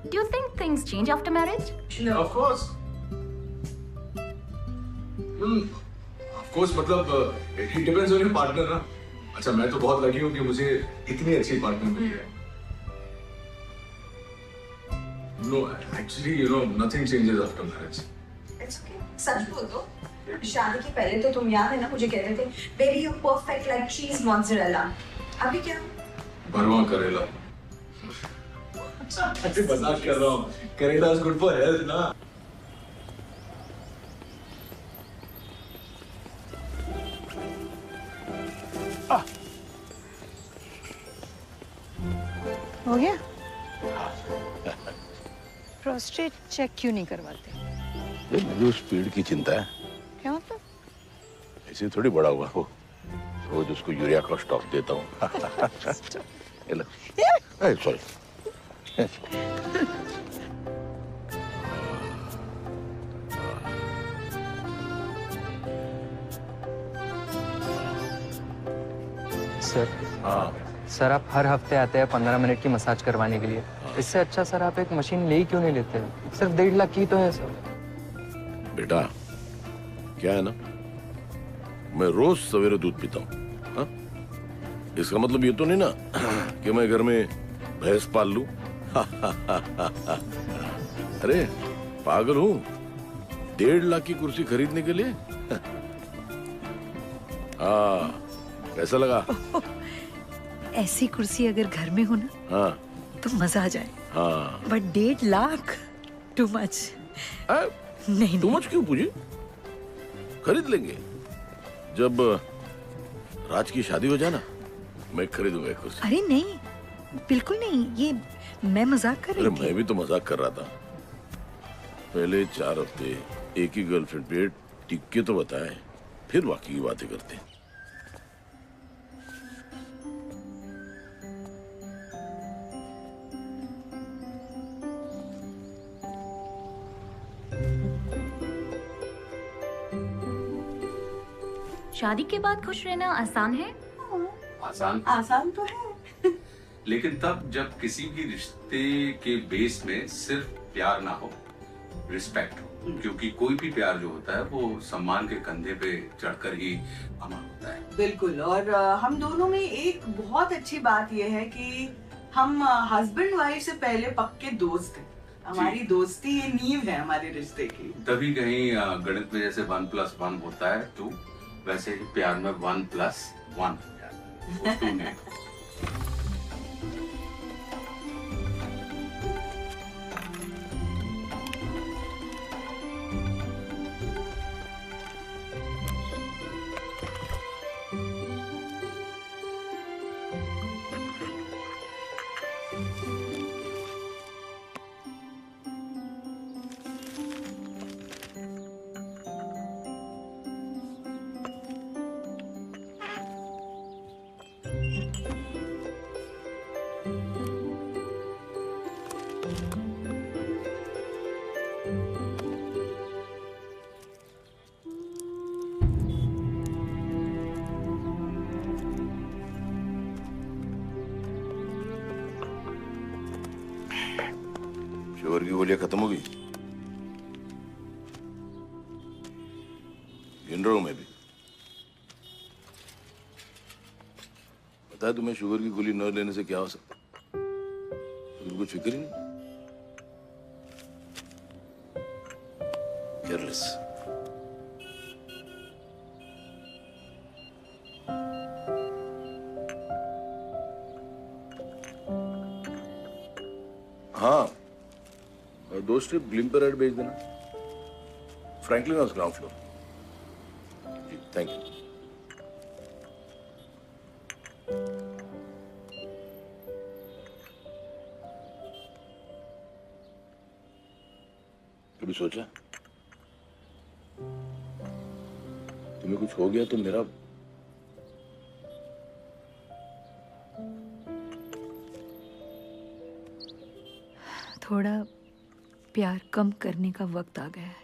G: Do you think things change after marriage?
E: No. Of course. Of course, मतलब it depends on your partner ना। अच्छा मैं तो बहुत लकी हूँ कि मुझे इतनी अच्छी पार्टनर मिली है। No, actually, you know, nothing changes after marriage.
F: It's okay. सच बोल दो, शादी के पहले तो तुम याद है ना मुझे कह रहे थे बेबी यू परफेक्ट लाइक चीज मोज़रेला। अभी क्या?
E: भरवा करेला।
Q: मजाक कर रहा हूँ। करेला इज गुड फॉर हेल्थ ना।
G: हो गया? प्रोस्टेट चेक क्यों नहीं करवाते?
H: मुझे उस पेड़ की चिंता है।
G: क्या मतलब?
H: ऐसे थोड़ी बड़ा हुआ हो, रोज उसको यूरिया का स्टॉक देता हूँ। सॉरी।
I: सर सर आप हर हफ्ते आते हैं 15 मिनट की मसाज करवाने के लिए। इससे अच्छा सर आप एक मशीन ले ही क्यों नहीं लेते? सिर्फ 1.5 लाख की तो है सर।
H: बेटा क्या है ना, मैं रोज सवेरे दूध पीता हूँ। हाँ? इसका मतलब ये तो नहीं ना कि मैं घर में भैंस पाल लूं। अरे पागल हूँ, 1.5 लाख की कुर्सी खरीदने के लिए। हाँ कैसा लगा?
G: ऐसी कुर्सी अगर घर में हो ना,
H: हाँ
G: तो मजा आ जाए।
H: हाँ
G: बट 1.5 लाख टू मच। नहीं
H: टू मच क्यों पूजी? खरीद लेंगे जब राज की शादी हो जाए ना, मैं खरीदूंगा एक कुर्सी।
G: अरे नहीं, बिल्कुल नहीं, ये मैं मजाक कर रही
H: अरे
G: थी।
H: मैं भी तो मजाक कर रहा था। पहले 4 हफ्ते एक ही गर्लफ्रेंड पे टिक के तो बताए, फिर बाकी की बातें करते।
T: शादी के बाद खुश रहना आसान है?
F: आसान तो है।
E: लेकिन तब जब किसी भी रिश्ते के बेस में सिर्फ प्यार ना हो, रिस्पेक्ट हो। क्योंकि कोई भी प्यार जो होता है वो सम्मान के कंधे पे चढ़कर ही अमर होता है।
U: बिल्कुल। और हम दोनों में एक बहुत अच्छी बात यह है कि हम हस्बैंड वाइफ से पहले पक्के दोस्त हैं। हमारी दोस्ती ये नींव है हमारे रिश्ते की।
E: तभी कहीं गणित में जैसे 1+1 होता है 2, वैसे ही प्यार में 1+1
H: शुगर की गोलियां खत्म हो गई? गिन रहा हूं मैं भी। पता है तुम्हें शुगर की गोली न लेने से क्या हो सकता? तुम्हें कुछ फिक्र ही नहीं। केयरलेस। हाँ, 2 स्ट्रिप ग्लिम्पर ऐड भेज देना। Franklin house ground floor. जी थैंक यू। कभी सोचा तुम्हें कुछ हो गया तो मेरा
G: थोड़ा प्यार कम करने का वक्त आ गया है।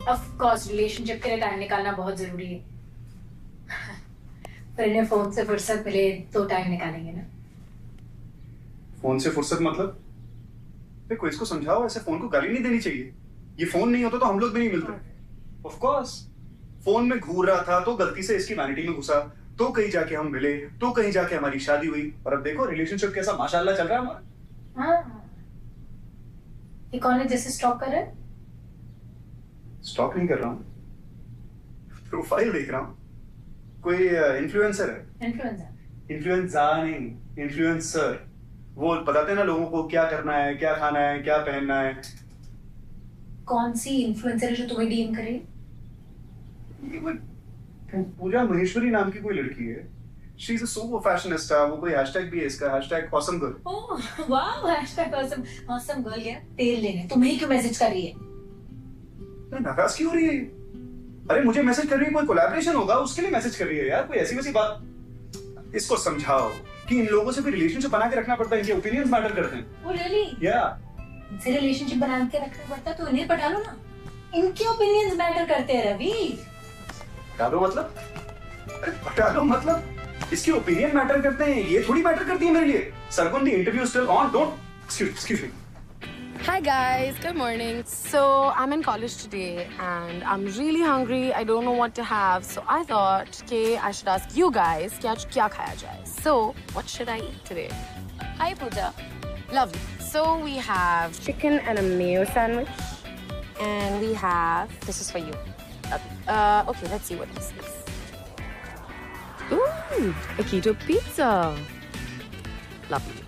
D: ऑफ कोर्स रिलेशनशिप के लिए टाइम निकालना बहुत जरूरी है। फिर इन्हें फोन से फुर्सत मिले तो टाइम निकालेंगे ना।
J: फोन से फुर्सत मतलब? देखो इसको समझाओ, ऐसे फोन को गाली नहीं देनी चाहिए। ये फोन नहीं होता तो हम लोग भी नहीं मिलते। ऑफ कोर्स फोन में घूर रहा था तो गलती से इसकी वैनिटी में घुसा, तो कहीं जाके हम मिले, तो कहीं जाके हमारी शादी हुई, और अब देखो रिलेशनशिप कैसा माशाल्लाह चल रहा है हमारा।
D: हाँ, ये कौन है जिसे स्टॉक कर रहा है?
J: स्टॉक नहीं कर रहा हूँ, प्रोफाइल देख रहा हूँ। कोई इन्फ्लुएंसर है। इन्फ्लुएंसर नहीं, इन्फ्लुएंसर। वो बताते हैं ना लोगों को क्या करना है, क्या खाना है, क्या पहनना है।
D: कौन सी इन्फ्लुएंसर है जो तुम्हें डीएम करे?
J: ये कोई पूजा महेश्वरी नाम की कोई लड़की है। She is a super fashionista. वो कोई हैशटैग भी है इसका, hashtag awesome girl.
D: Oh wow, hashtag awesome girl गया तेल लेने। तुम्हें क्यों मैसेज कर रही है?
J: नाराज क्यों हो रही है? अरे मुझे मैसेज कर रही है, कोई कोलैबोरेशन होगा उसके लिए मैसेज कर रही है यार, कोई ऐसी वैसी बात। इसको समझाओ कि इन लोगों से भी रिलेशनशिप बना के रखना पड़ता है, इनके ओपिनियंस मैटर करते हैं।
D: Oh really?
J: या
D: इनसे रिलेशनशिप बना के रखना पड़ता है तो इन्हें पटा लो ना। इनके ओपिनियंस मैटर करते हैं रवि।
J: पटा लो मतलब? अरे पटा लो मतलब इसके ओपिनियन मैटर करते हैं, ये थोड़ी मैटर करती है मेरे लिए। Sargun, the interview still on, don't excuse me.
K: Hi guys, good morning. So I'm in college today and I'm really hungry. I don't know what to have. So I thought I should ask you guys कि आज क्या खाया जाए. So what should I eat today? Hi Pooja. Lovely. So we have chicken and a mayo sandwich. And we have, this is for you. Okay, let's see what this is. Ooh, a keto pizza. Lovely.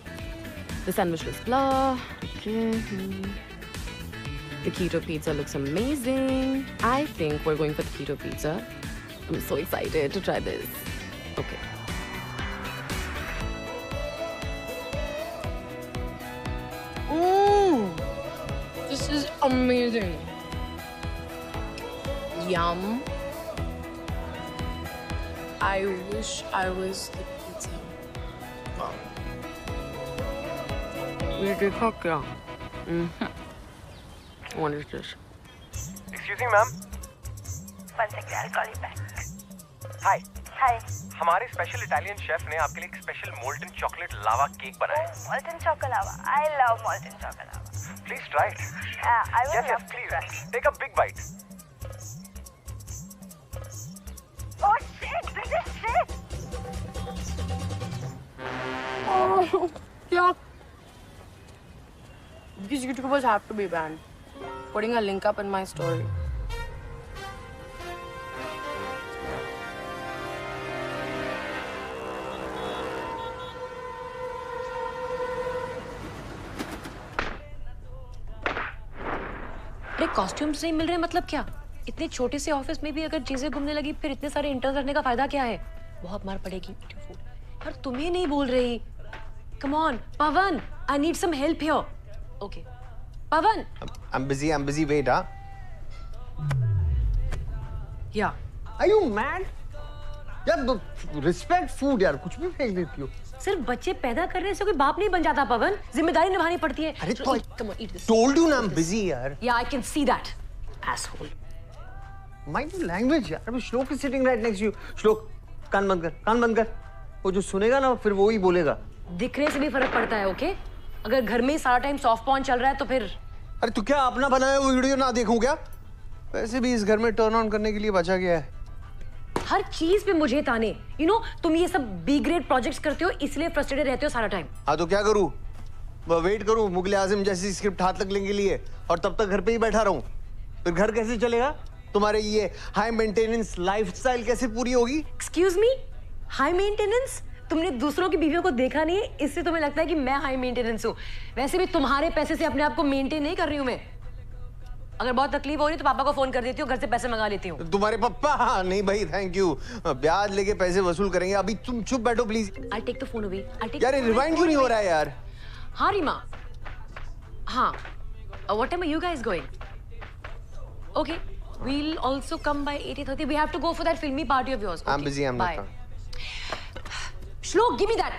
K: The sandwich looks blah. Okay. The keto pizza looks amazing. I think we're going for the keto pizza. I'm so excited to try this. Okay. This is amazing. Yum. I wish I was the pizza. Wow. ये देखा क्या? What is this?
L: Excuse me, ma'am.
M: One second, I'll call you back.
L: Hi.
M: Hi.
L: हमारे special Italian chef ने आपके लिए एक special molten chocolate लावा cake बनाया है।
M: Molten chocolate lava. I love molten chocolate lava.
L: Please try it.
M: I will
L: Yes,
M: love
L: yes,
M: to
L: please.
M: try.
L: Take a big bite.
M: Oh shit! This is shit.
K: Oh, yeah. These YouTubers have to be banned. Putting a link up in my story.
B: अरे costumes नहीं मिल रहे मतलब क्या? इतने छोटे से office में भी अगर चीजें घूमने लगी फिर इतने सारे इंटर्न रखने का फायदा क्या है? बहुत मार पड़ेगी। यार तुम्हें नहीं बोल रही। Come on Pavan, I need some help here. Okay Pavan.
C: I'm busy, wait, huh?
B: Yeah.
C: Are you mad? यार रिस्पेक्ट फूड यार, कुछ भी फेंक देती हो।
B: सिर्फ बच्चे पैदा करने से कोई बाप नहीं बन जाता पवन, जिम्मेदारी निभानी पड़ती है।
C: अरे तो
B: come on, eat this.
C: told you ना I'm busy यार।
B: Yeah, I can see that. Asshole.
C: Mind your language यार। अभी श्लोक is sitting right next to you. श्लोक कान बंद कर, कान बंद कर। वो जो सुनेगा ना फिर वो ही बोलेगा।
B: दिखने से भी फर्क पड़ता है, ओके? अगर घर में सारा टाइम सॉफ्ट पॉर्न चल रहा है तो फिर।
C: अरे तू क्या अपना बनाया वो वीडियो ना देखूं क्या? वैसे भी इस घर में टर्न ऑन करने के लिए बचा गया है।
B: हर चीज पे मुझे ताने। You know, तुम ये सब बी ग्रेड प्रोजेक्ट्स करते हो इसलिए फ्रस्ट्रेटेड रहते हो सारा टाइम।
C: हाँ तो क्या करूं? वेट करूं मुगले आजम जैसी स्क्रिप्ट हाथ लग लेने के लिए और तब तक घर पे ही बैठा रहूं? फिर घर कैसे चलेगा? तुम्हारे ये हाई मेंटेनेंस लाइफस्टाइल कैसे पूरी होगी?
B: Excuse me, high maintenance? तुमने दूसरों की बीवियों को देखा नहीं है इससे तुम्हें लगता है कि मैं हाई मेंटेनेंस हूँ। वैसे भी तुम्हारे पैसे से अपने आप को मेंटेन नहीं कर रही हूँ मैं। अगर बहुत तकलीफ हो रही तो पापा को फोन कर देती हूँ, घर से पैसे मंगा लेती हूँ।
C: तुम्हारे पापा? नहीं भाई थैंक यू, ब्याज लेके पैसे वसूल करेंगे। अभी तुम चुप बैठो please.
B: I'll take the phone away.
C: यार रिवाइंड क्यों नहीं हो रहा है यार?
B: हाँ रीमा, हाँ। What time are you guys going? Okay, we'll also come by 8:30. We have to go for that filmy party of yours. Okay,
C: I'm busy. I'm
B: bye.
C: not.
B: Shlok, give me that.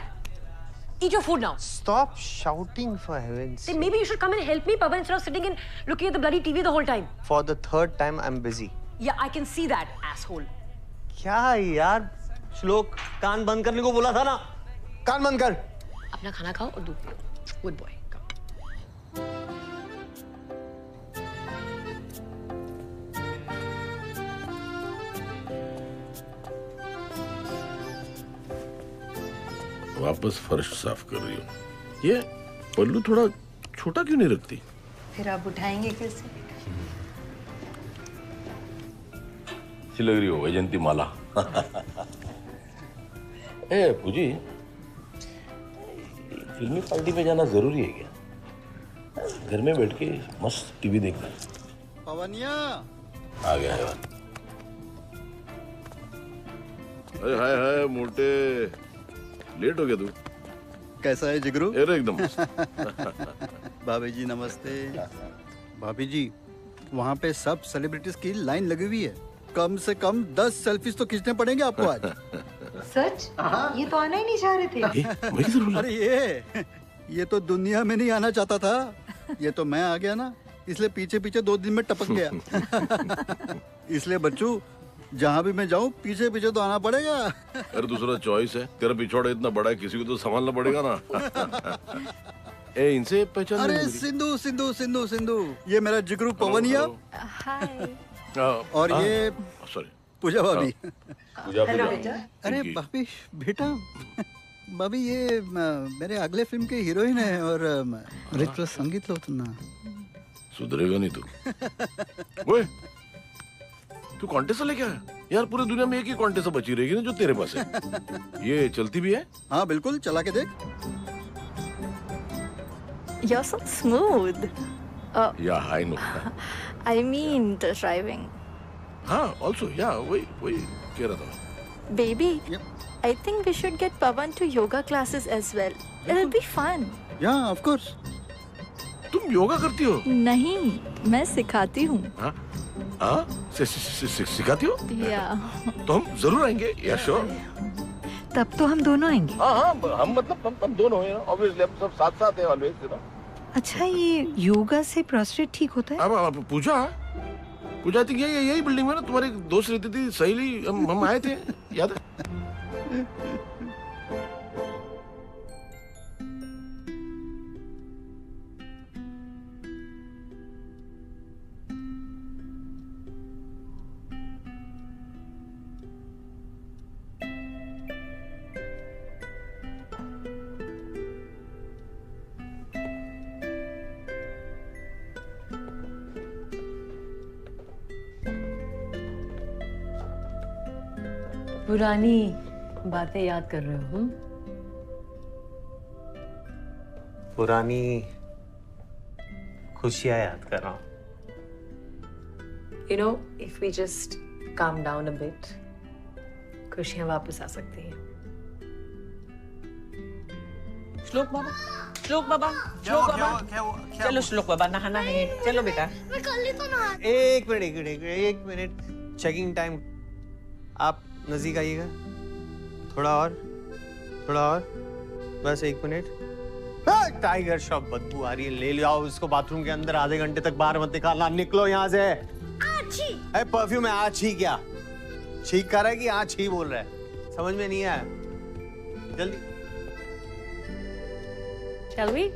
B: Eat your food now.
C: Stop shouting for heaven's sake.
B: Then maybe you should come and help me, Pavan, instead of sitting and looking at the bloody TV the whole time.
C: For the third time, I'm busy.
B: Yeah, I can see that, asshole.
C: क्या यार? श्लोक, कान बंद करने को बोला था ना? कान बंद कर.
B: अपना खाना खाओ और दूध पियो. Good boy.
H: वापस फर्श साफ कर रही हूँ। ये पल्लू थोड़ा छोटा क्यों नहीं रखती?
D: फिर आप उठाएंगे कैसे?
H: अच्छी लग रही हो वैजंती माला। ए पूजी, फिल्मी पार्टी में जाना जरूरी है क्या? घर में बैठ के मस्त टीवी देखना।
N: पवनिया
H: आ गया है। अरे हाय हाय मोटे, लेट हो गया तू।
N: कैसा है जिगरू?
H: अरे एकदम।
N: भाभी जी नमस्ते। भाभी जी, वहाँ पे सब सेलिब्रिटीज की लाइन लगी हुई है। कम से कम 10 सेल्फीज तो खींचने पड़ेंगे आपको आज।
D: सच? ये तो आना ही नहीं चाह रहे थे।
N: अरे ये तो दुनिया में नहीं आना चाहता था। ये तो मैं आ गया ना, इसलिए पीछे पीछे 2 दिन में टपक गया। इसलिए बच्चू, जहाँ भी मैं जाऊँ पीछे पीछे तो आना पड़ेगा।
H: अरे दूसरा चॉइस है, तेरा पिछवाड़ा इतना बड़ा है, किसी को तो संभालना पड़ेगा ना। ए इनसे पहचान।
N: अरे सिंधु सिंधु सिंधु सिंधु, ये मेरा जिगरू पवनिया।
G: हाय।
N: और ये
H: सॉरी
N: पूजा भाभी।
H: पूजा बेटा।
N: अरे भाभी बेटा, भाभी ये मेरे अगले फिल्म के हीरोइन है और नृत्य संगीत लो तुम ना।
H: सुधरेगा नहीं तू। ओए तू कॉन्टेस्ट लेके आया? यार पूरी दुनिया में एक ही कॉन्टेस्ट बची रहेगी ना जो तेरे पास है। ये चलती भी है?
N: हाँ बिल्कुल, चला के देख।
G: You're so smooth.
H: Yeah, I know.
G: I mean the driving.
H: हाँ, also, yeah, वही कह रहा था।
G: Baby, I think we should get Pavan to yoga classes as well. It'll be fun.
N: Yeah, of course.
H: तुम योगा करती हो?
G: नहीं, मैं सिखाती हूँ।
H: हाँ? सिखाती हो?
G: Yeah.
H: तो हम जरूर आएंगे। Yeah, sure.
G: तब तो हम दोनों आएंगे।
H: हाँ, हम मतलब हम दोनों हैं। Obviously, हम सब साथ हैं always, you know.
G: अच्छा, ये योगा से प्रोस्टेट ठीक होता है?
H: अब पूजा थी यही बिल्डिंग में ना तुम्हारी दोस्त रहती थी सहेली, हम आए थे, याद है?
B: पुरानी बातें याद कर रहे हो?
C: पुरानी खुशियां याद कर रहा हूँ।
B: You know, if we just calm down a bit, खुशियां वापस आ सकती हैं।
P: श्लोक बाबा, श्लोक बाबा, श्लोक बाबा। चलो श्लोक बाबा, नहाना है। चलो बेटा।
D: मैं कर ली तो ना।
C: एक मिनट। Checking time. आप नजदीक आइएगा। थोड़ा और। बस 1 मिनट। टाइगर श्रॉफ बदबू आ रही है, ले जाओ इसको बाथरूम के अंदर। आधे घंटे तक बाहर मत निकालना। निकलो यहाँ से। अरे परफ्यूम है, आ छी क्या? छींक कर रहा है कि आ छी बोल रहा है? समझ में नहीं आया। जल्दी।
B: Shall we?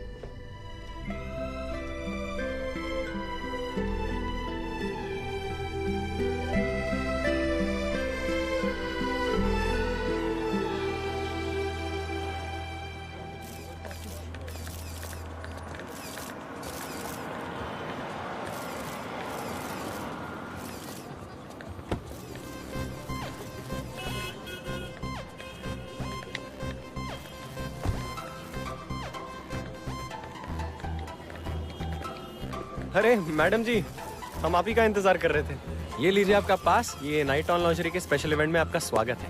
Q: अरे मैडम जी, हम आप ही का इंतजार कर रहे थे। ये लीजिए आपका पास। ये नाइट ऑन लॉन्जरी के स्पेशल इवेंट में आपका स्वागत है।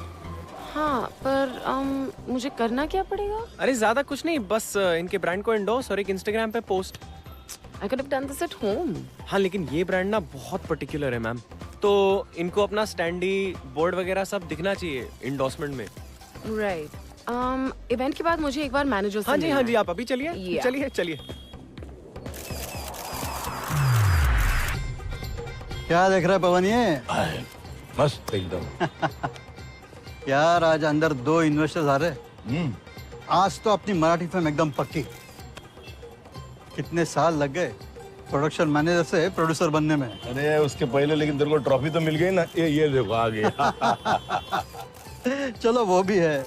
K: हाँ, पर मुझे करना क्या पड़ेगा?
Q: अरे ज्यादा कुछ नहीं, बस इनके ब्रांड को एंडोर्स और एक इंस्टाग्राम पे post.
K: I could have done this at home.
Q: हाँ, लेकिन ये ब्रांड ना बहुत पर्टिकुलर है मैम, तो इनको अपना स्टैंडी बोर्ड वगैरह सब दिखना चाहिए इंडोर्समेंट में।
K: Right. इवेंट के बाद मुझे एक बार मैनेजर से
Q: हाँ जी
K: मिलना
Q: हाँ
K: है।
Q: जी, आप अभी चलिए
K: Yeah.
Q: चलिए चलिए।
N: क्या देख रहा है पवन ये?
H: मस्त एकदम।
N: यार आज अंदर 2 इन्वेस्टर्स आ रहे। आज तो अपनी मराठी फिल्म एकदम पक्की। कितने साल लग गए प्रोडक्शन मैनेजर से प्रोड्यूसर बनने में।
H: अरे उसके पहले लेकिन तेरे को ट्रॉफी तो मिल गई ना। ये देखो आ गया।
N: चलो वो भी है।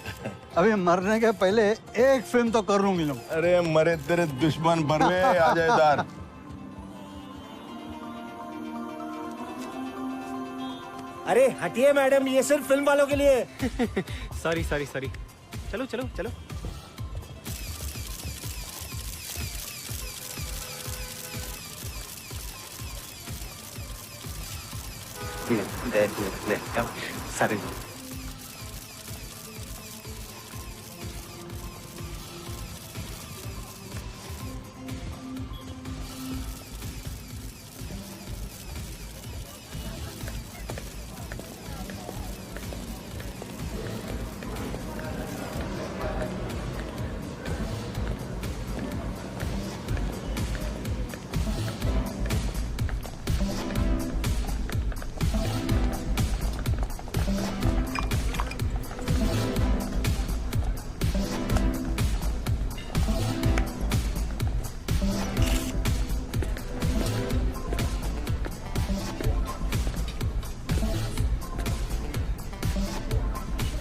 N: अभी मरने के पहले एक फिल्म तो कर लूंगी।
H: अरे मरे तेरे दुश्मन बरवे आ जाए इधर।
Q: अरे हटिए मैडम, ये सिर्फ फिल्म वालों के लिए। Sorry sorry sorry. चलो चलो चलो।
A: सारे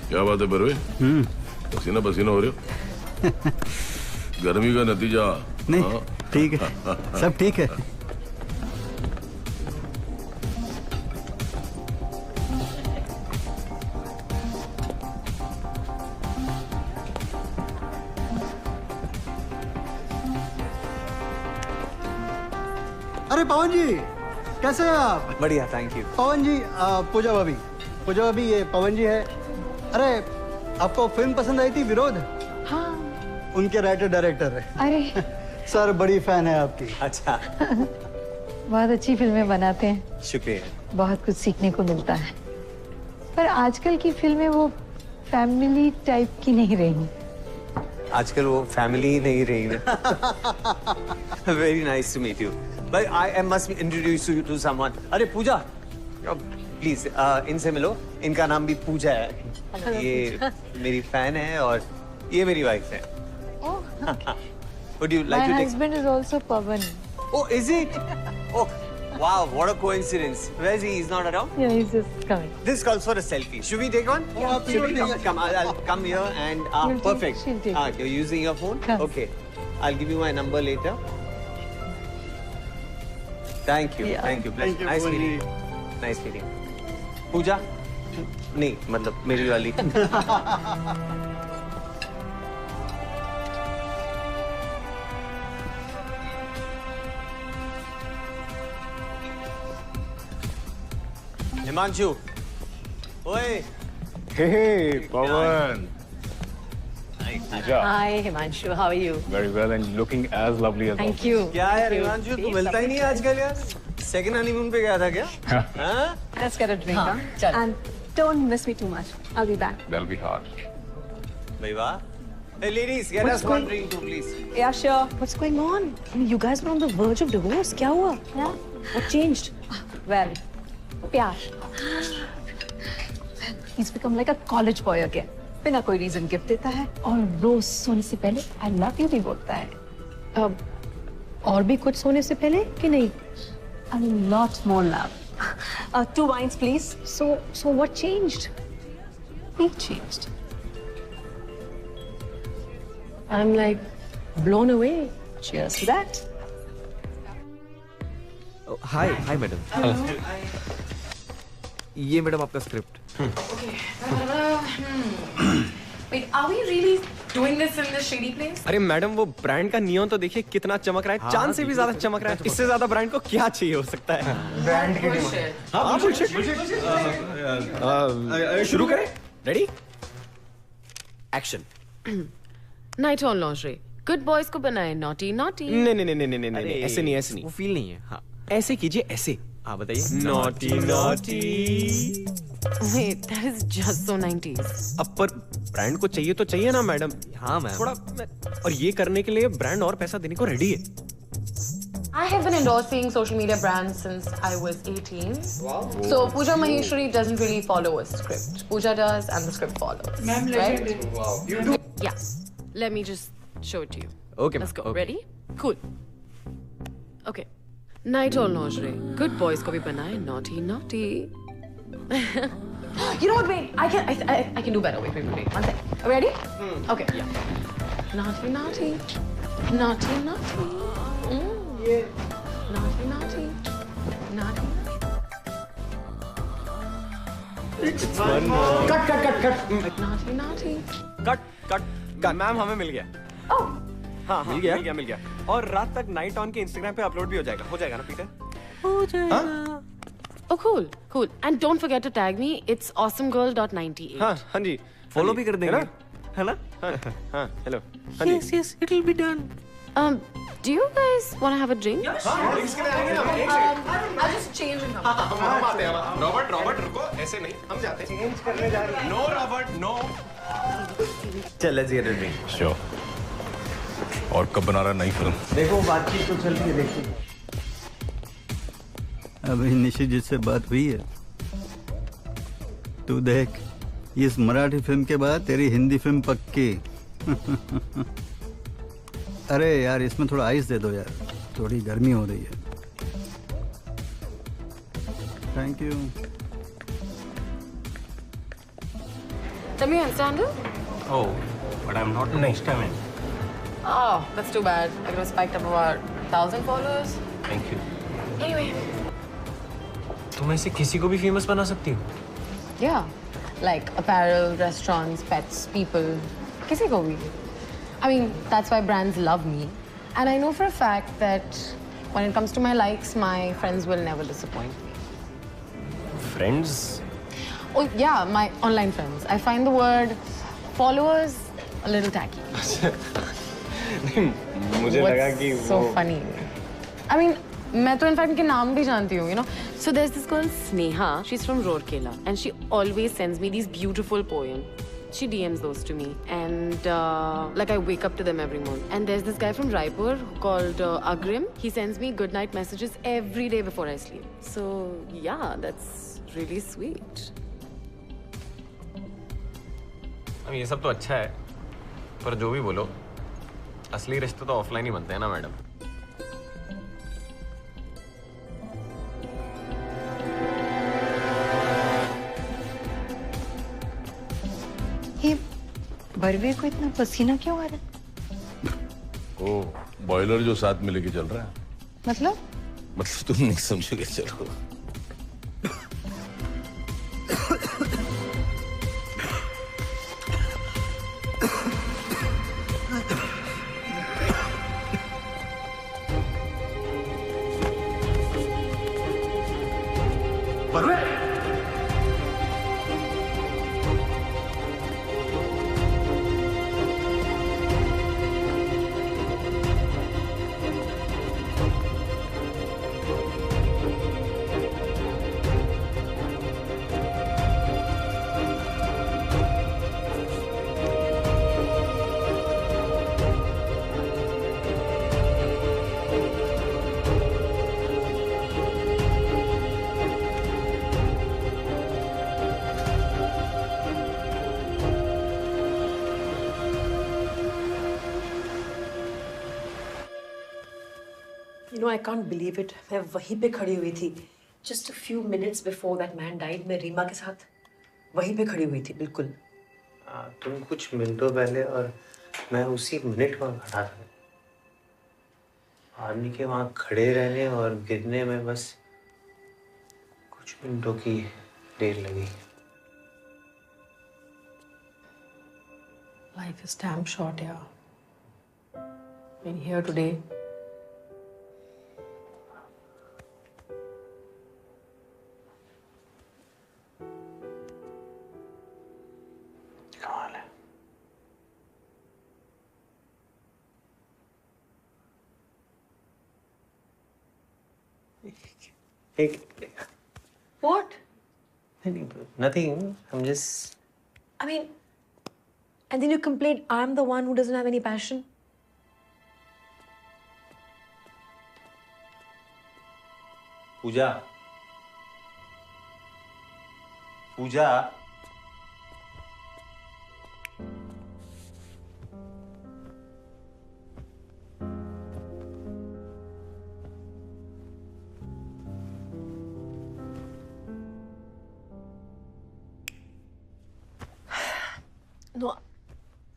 H: क्या बात है बरवे? पसीना पसीना हो रहे हो? गर्मी का नतीजा।
N: नहीं ठीक है, सब ठीक है। अरे पवन जी कैसे हैं आप?
C: बढ़िया, थैंक यू।
N: पवन जी, पूजा भाभी ये पवन जी है। अरे आपको फिल्म पसंद आई थी विरोध?
G: हाँ।
N: उनके राइटर डायरेक्टर है।
G: अरे
N: सर बड़ी फैन है आपकी।
C: अच्छा।
G: बहुत अच्छी फिल्में बनाते हैं,
C: शुक्रिया।
G: बहुत कुछ सीखने को मिलता है। पर आजकल की फिल्में वो फैमिली टाइप की नहीं रही।
C: आजकल वो फैमिली ही नहीं रही ना। Very nice to meet you, but I must introduce you to someone. अरे पूजा, प्लीज इनसे मिलो। इनका नाम भी पूजा है। ये मेरी फैन है और ये मेरी वाइफ है। Would you like
G: My
C: to take?
G: husband is also Pavan.
C: Oh, is it? Oh, wow! What a coincidence. Where is he? He's not around.
G: Yeah, he's just coming.
C: This calls for a selfie. Should we take one?
N: Yeah,
C: Should we
N: absolutely.
C: come? I'll come here and
G: We'll take-
C: perfect.
G: she'll take it.
C: You're using your phone?
G: Come.
C: Okay. I'll give you my number later. Thank you.
G: Yeah.
C: Thank you.
N: Thank you,
C: Nice
N: Pooja.
C: meeting you. Nice meeting you. पूजा? नहीं, मतलब मेरी वाली। हिमांशु, ओए।
O: Hey, Pavan.
B: Hi, Himanshu. How are you?
O: Very well and looking as lovely as
B: Thank you.
C: क्या यार हिमांशु, तू मिलता ही नहीं है आजकल यार। सेकंड हनीमून पे गया था क्या? हाँ?
B: Let's get a drink, huh? चल.
F: And don't miss me too much. I'll be back.
O: That'll be hard.
C: भाई वाह। Hey ladies, get us one drink too, please.
F: Yeah, sure.
B: What's going on? You guys were on the verge of divorce. क्या हुआ?
F: Yeah.
B: What changed?
F: Well, प्यार.
G: He's become like a college boy again. बिना कोई reason gift देता है और रोज सोने से पहले I love you भी बोलता है।
B: और भी कुछ सोने से पहले कि नहीं?
G: A lot more love.
F: 2 wines, please.
B: So what changed?
G: He changed.
B: I'm like blown away. Cheers to that.
V: Hi madam. ये मैडम आपका script.
K: Wait, are we really doing this in this shady place?
Q: अरे madam, वो brand का neon तो देखिए कितना चमक रहा है। चांद से भी ज्यादा चमक रहा है। इससे ज्यादा ब्रांड को क्या चाहिए हो सकता है?
U: ब्रांड की डिमांड।
Q: हाँ, bullshit. शुरू करें? Ready? Action.
K: Night on lingerie. Good boys को बनाए naughty naughty.
Q: नहीं, ऐसे नहीं।
V: वो फील नहीं है। हाँ,
Q: ऐसे कीजिए, ऐसे। हाँ बताइए। Naughty naughty.
K: Wait, that is just so 90s.
Q: अब पर ब्रांड को चाहिए तो चाहिए ना मैडम।
V: हाँ मैम।
Q: थोड़ा और ये करने के लिए ब्रांड और पैसा देने को रेडी है।
K: I have been endorsing social media brands since I was 18. Wow. So Pooja Maheshwari doesn't really follow a script. Pooja does and the script follows.
U: Ma'am,
K: right?
U: wow. You do?
K: Yeah. Let me just show it to you.
Q: Okay,
K: Let's go.
Q: okay.
K: Ready? Cool. Okay. Night all lingerie. Good boys को भी बनाए naughty naughty. You know what? Wait. I can do better. Wait. One sec. Are we ready? Okay. Yeah. Naughty naughty. Naughty naughty. Naughty naughty. Naughty.
Q: It's one more. Cut.
K: Naughty naughty.
Q: Cut. Ma'am हमें मिल गया।
K: Oh.
Q: हाँ मिल गया। और रात तक night on के Instagram पे upload भी हो जाएगा ना पीटर?
K: हो जाएगा। Oh, cool. And don't forget to tag me. It's awesomegirl.98.
Q: हाँ जी। फॉलो भी कर देंगे। है ना? हाँ, hello.
K: Yes, it'll be done. Do you guys want to have a drink?
Q: Drinks के लिए आएंगे ना।
K: I'll just change and come.
Q: हम आते हैं। रॉबर्ट रुको, ऐसे नहीं, हम जाते हैं। चेंज करने जा रहे हैं। No Robert, no.
C: चल let's get a drink.
H: Sure. और कब बना रहा नई फिल्म?
C: देखो बातचीत तो चल रही है, देखिए।
N: अभी निशित जिससे बात हुई है, तू देख, इस मराठी फिल्म के बाद तेरी हिंदी फिल्म पक्की। अरे यार इसमें थोड़ा आइस दे दो यार, थोड़ी गर्मी हो रही है। Thank you.
K: Tell me, understand it?
L: Oh, but I'm not next time in.
K: Oh, that's too bad. I could have spiked up about 1,000 followers.
L: Thank you.
K: Anyway.
Q: तुम ऐसे किसी को भी फेमस बना सकती हो?
K: Yeah. Like apparel, restaurants, pets, people. किसी को भी. I mean, that's why brands love me. And I know for a fact that when it comes to my likes, my friends will never disappoint me.
Q: Friends?
K: Oh, yeah, my online friends. I find the word followers a little tacky.
Q: मुझे लगा कि
K: so funny. I mean, मैं तो in fact इनके नाम भी जानती हूँ, you know. So there's this girl Sneha. She's from Rourkela, and she always sends me these beautiful poems. She DMs those to me, and like I wake up to them every morning. And there's this guy from Raipur called Agrim. He sends me good night messages every day before I sleep. So yeah, that's really sweet.
Q: अब ये सब तो अच्छा है, पर जो भी बोलो, असली रिश्ते तो ऑफलाइन ही बनते हैं ना मैडम।
R: ये बरवे को इतना पसीना क्यों आ रहा है?
H: ओ, बॉयलर जो साथ में लेके चल रहा है।
R: मतलब
H: तुम नहीं समझोगे, चलो।
B: You know, I can't believe it. मैं वहीं पे खड़ी हुई थी. Just a few minutes before that man died, मैं रीमा के साथ वहीं पे खड़ी हुई थी, बिल्कुल.
C: तुम कुछ मिनटों पहले और मैं उसी मिनट वहाँ खड़ा था. आदमी के वहाँ खड़े रहने और गिरने में बस कुछ मिनटों की देर लगी.
B: Life is damn short, yeah. Been here today. What?
C: Nothing. I'm just.
B: I mean, and then you complain I'm the one who doesn't have any passion.
C: Puja. Puja.
B: No,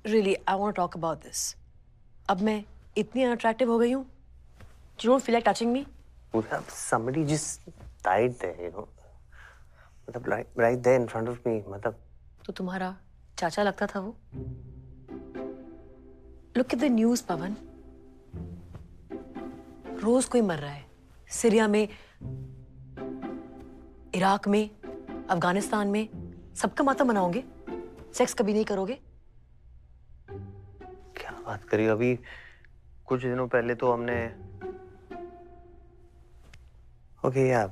B: really, I want to talk about this. अब मैं इतनी unattractive हो गई हूँ. You don't feel like touching me?
C: Somebody just died there, you know. मतलब right there in front of me. मतलब.
B: तो तुम्हारा चाचा लगता था वो? Look at the news, पवन. रोज कोई मर रहा है. सीरिया में, इराक में, अफगानिस्तान में, सबका मातम मनाओगे? सेक्स कभी नहीं करोगे?
C: क्या बात करी? अभी कुछ दिनों पहले तो हमने. Okay, yeah.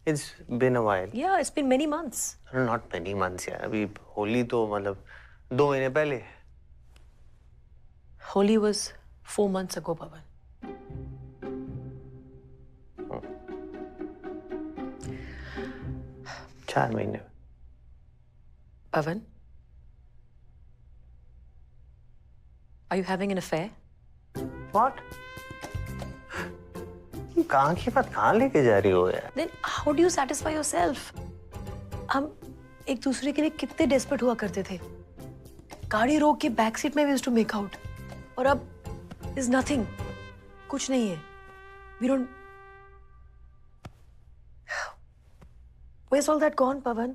C: It's been a while.
B: Yeah, it's been many months.
C: Not many months, yeah. अभी होली तो मतलब 2 महीने पहले.
B: Holi was 4 months ago, Pavan.
C: Oh. 4 महीने.
B: Pavan, are you having an affair?
C: What? कहाँ की बात कहाँ लेके जा रही हो यार?
B: Then how do you satisfy yourself? हम एक दूसरे के लिए कितने desperate हुआ करते थे. गाड़ी रोक के बैक सीट में we used to make out. और अब is nothing. कुछ नहीं है. We don't. Where's all that gone, Pavan?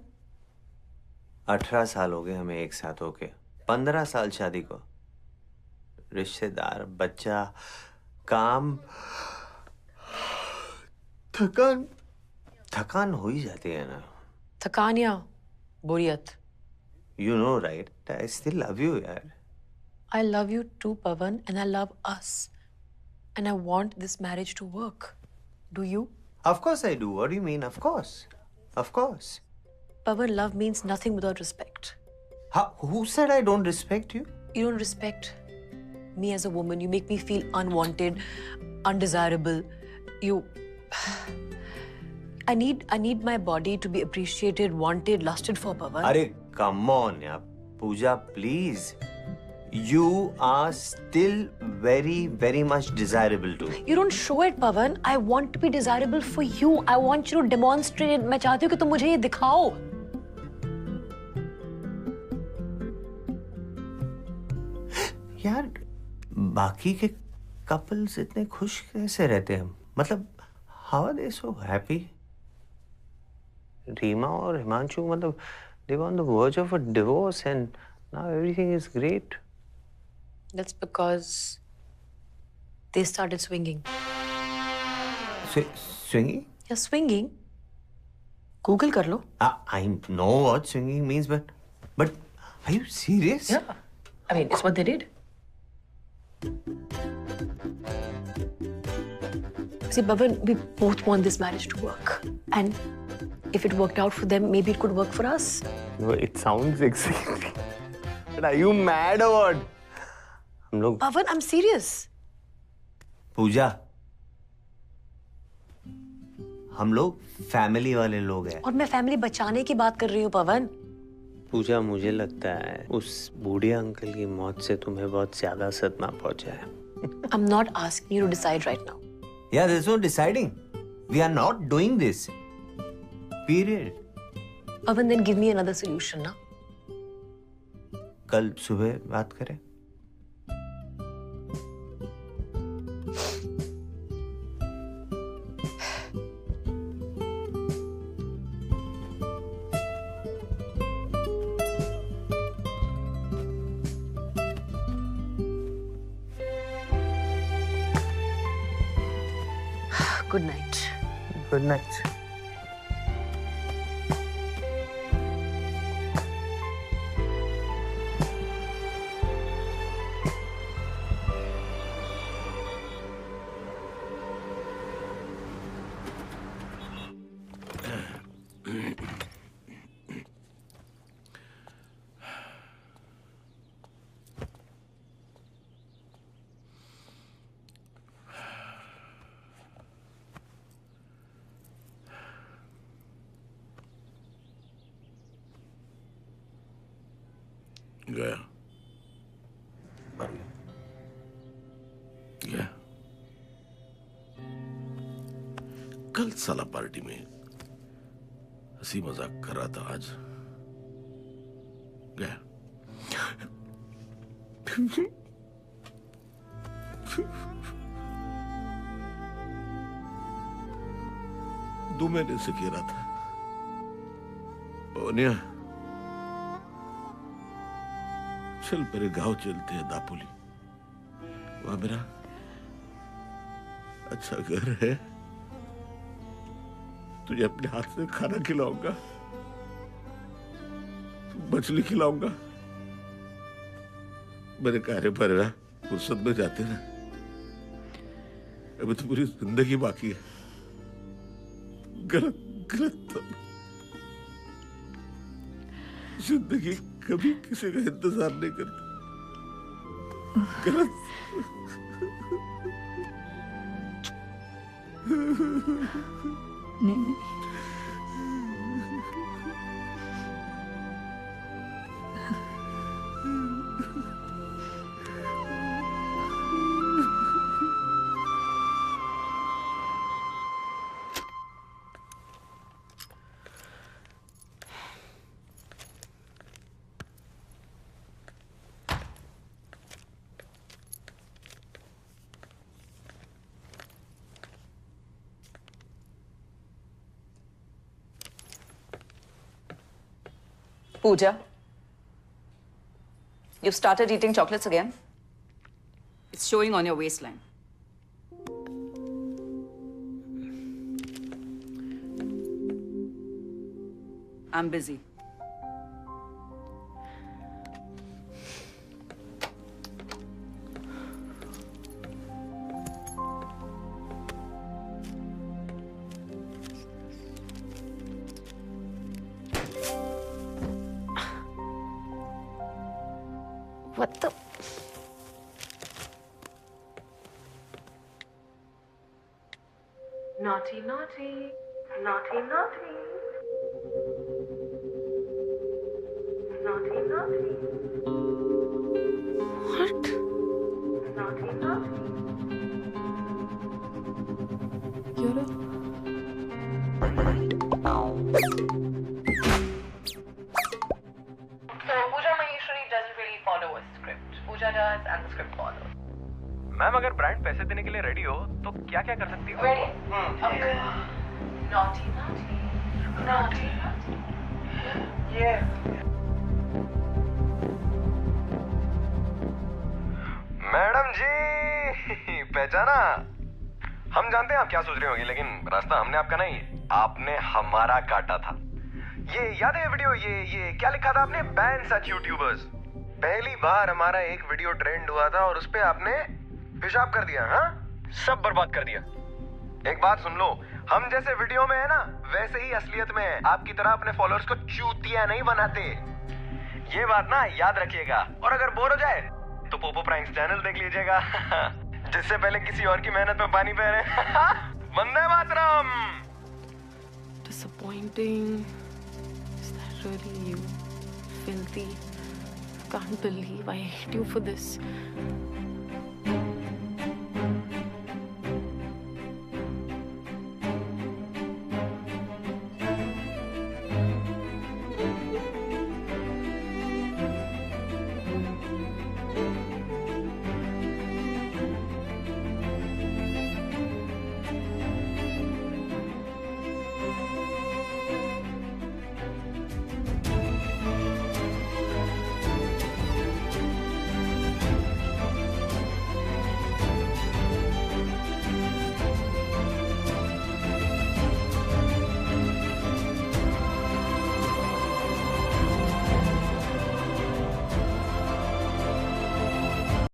C: 18 साल हो गए हमें एक साथ होके. 15 साल शादी को. रिश्तेदार, बच्चा, काम, थकान हो ही जाती है ना.
B: थकान या बोरियत?
C: You know, right? I still love you, यार.
B: I love you too, Pavan, and I love us. And I want this marriage to work. Do you?
C: Of course I do. What do you mean? Of course. Of course.
B: Pavan, love means nothing without respect.
C: Who said I don't respect you?
B: You don't respect me as a woman. You make me feel unwanted, undesirable. You... I need my body to be appreciated, wanted, lusted for, Pavan.
C: Arey, come on, yaar. Pooja, please. You are still very, very much desirable to me.
B: You don't show it, Pavan. I want to be desirable for you. I want you to demonstrate it. मैं चाहती हूँ कि तुम मुझे ये दिखाओ.
C: यार, बाकी के कपल्स इतने खुश कैसे रहते हैं? मतलब, how are they so happy? Reema और हिमांशु मतलब they were on the verge of a divorce and now everything is great.
B: That's because they started swinging.
C: Swinging?
B: Yeah, swinging. Google कर लो.
C: I know what swinging means, but are you serious?
B: Yeah. I mean, it's what they did. See, Bhavan, we both want this marriage to work. And if it worked out for them, maybe it could work for us.
C: No, it sounds exciting. But are you mad or what? हम लोग.
B: Bhavan, I'm serious.
C: पूजा. हम लोग family वाले लोग हैं.
B: और मैं family बचाने की बात कर रही हूँ, पवन.
C: पूजा, मुझे लगता है उस बूढ़े अंकल की मौत से तुम्हें बहुत ज्यादा सदमा पहुंचा है.
B: I'm not asking you to decide right now.
C: Yeah, there's no deciding. We are not doing this. Period.
B: Pavan, then give me another solution, na?
C: कल सुबह बात करें.
B: Good night.
C: Good night.
H: गया गया। कल साला पार्टी में हंसी मजाक कर रहा था, आज गया। 2 महीने से कह रहा था, ओनिया चल मेरे गांव चलते हैं, दापोली, वहां मेरा अच्छा घर है, तुझे अपने हाथ से खाना खिलाऊंगा, मछली खिलाऊंगा। मैंने कहा पर ना फुर्सत में जाते ना, अभी तो पूरी जिंदगी बाकी है। गलत गलत जिंदगी कभी किसी का इंतजार नहीं करती। गलत
R: नहीं
I: Pooja, you've started eating chocolates again? It's showing on your waistline. I'm busy.
K: What the?
M: Naughty, naughty, naughty, naughty, naughty, naughty.
K: What?
M: Naughty, naughty.
K: You're a...
M: So Pooja Maheshwari doesn't really follow a script. Pooja does and the script follows.
L: Ma'am अगर brand पैसे देने के लिए ready हो तो क्या क्या कर सकती हो?
M: Ready? Okay. Naughty, naughty, naughty, naughty. Yeah.
L: Madam ji पहचाना? हम जानते हैं आप क्या सोच रहे होंगे, लेकिन रास्ता हमने आपका नहीं, आपने हमारा काटा था। ये याद है वीडियो, ये क्या लिखा था आपने? बैन सच यूट्यूबर्स। पहली बार हमारा एक वीडियो ट्रेंड हुआ था और उस पे आपने पेशाब कर दिया। हाँ, सब बर्बाद कर दिया। एक बात सुन लो, हम जैसे वीडियो में है ना, वैसे ही असलियत में है। आपकी तरह अपने फॉलोअर्स को चूतिया नहीं बनाते, ये बात ना याद रखिएगा। और अगर बोर हो जाए तो पोपो प्राइम्स चैनल देख लीजिएगा, जिससे पहले किसी और की मेहनत में पानी बह रहे। Vande Mataram.
K: Disappointing. Is that really you? Filthy. Can't believe I hate you for this.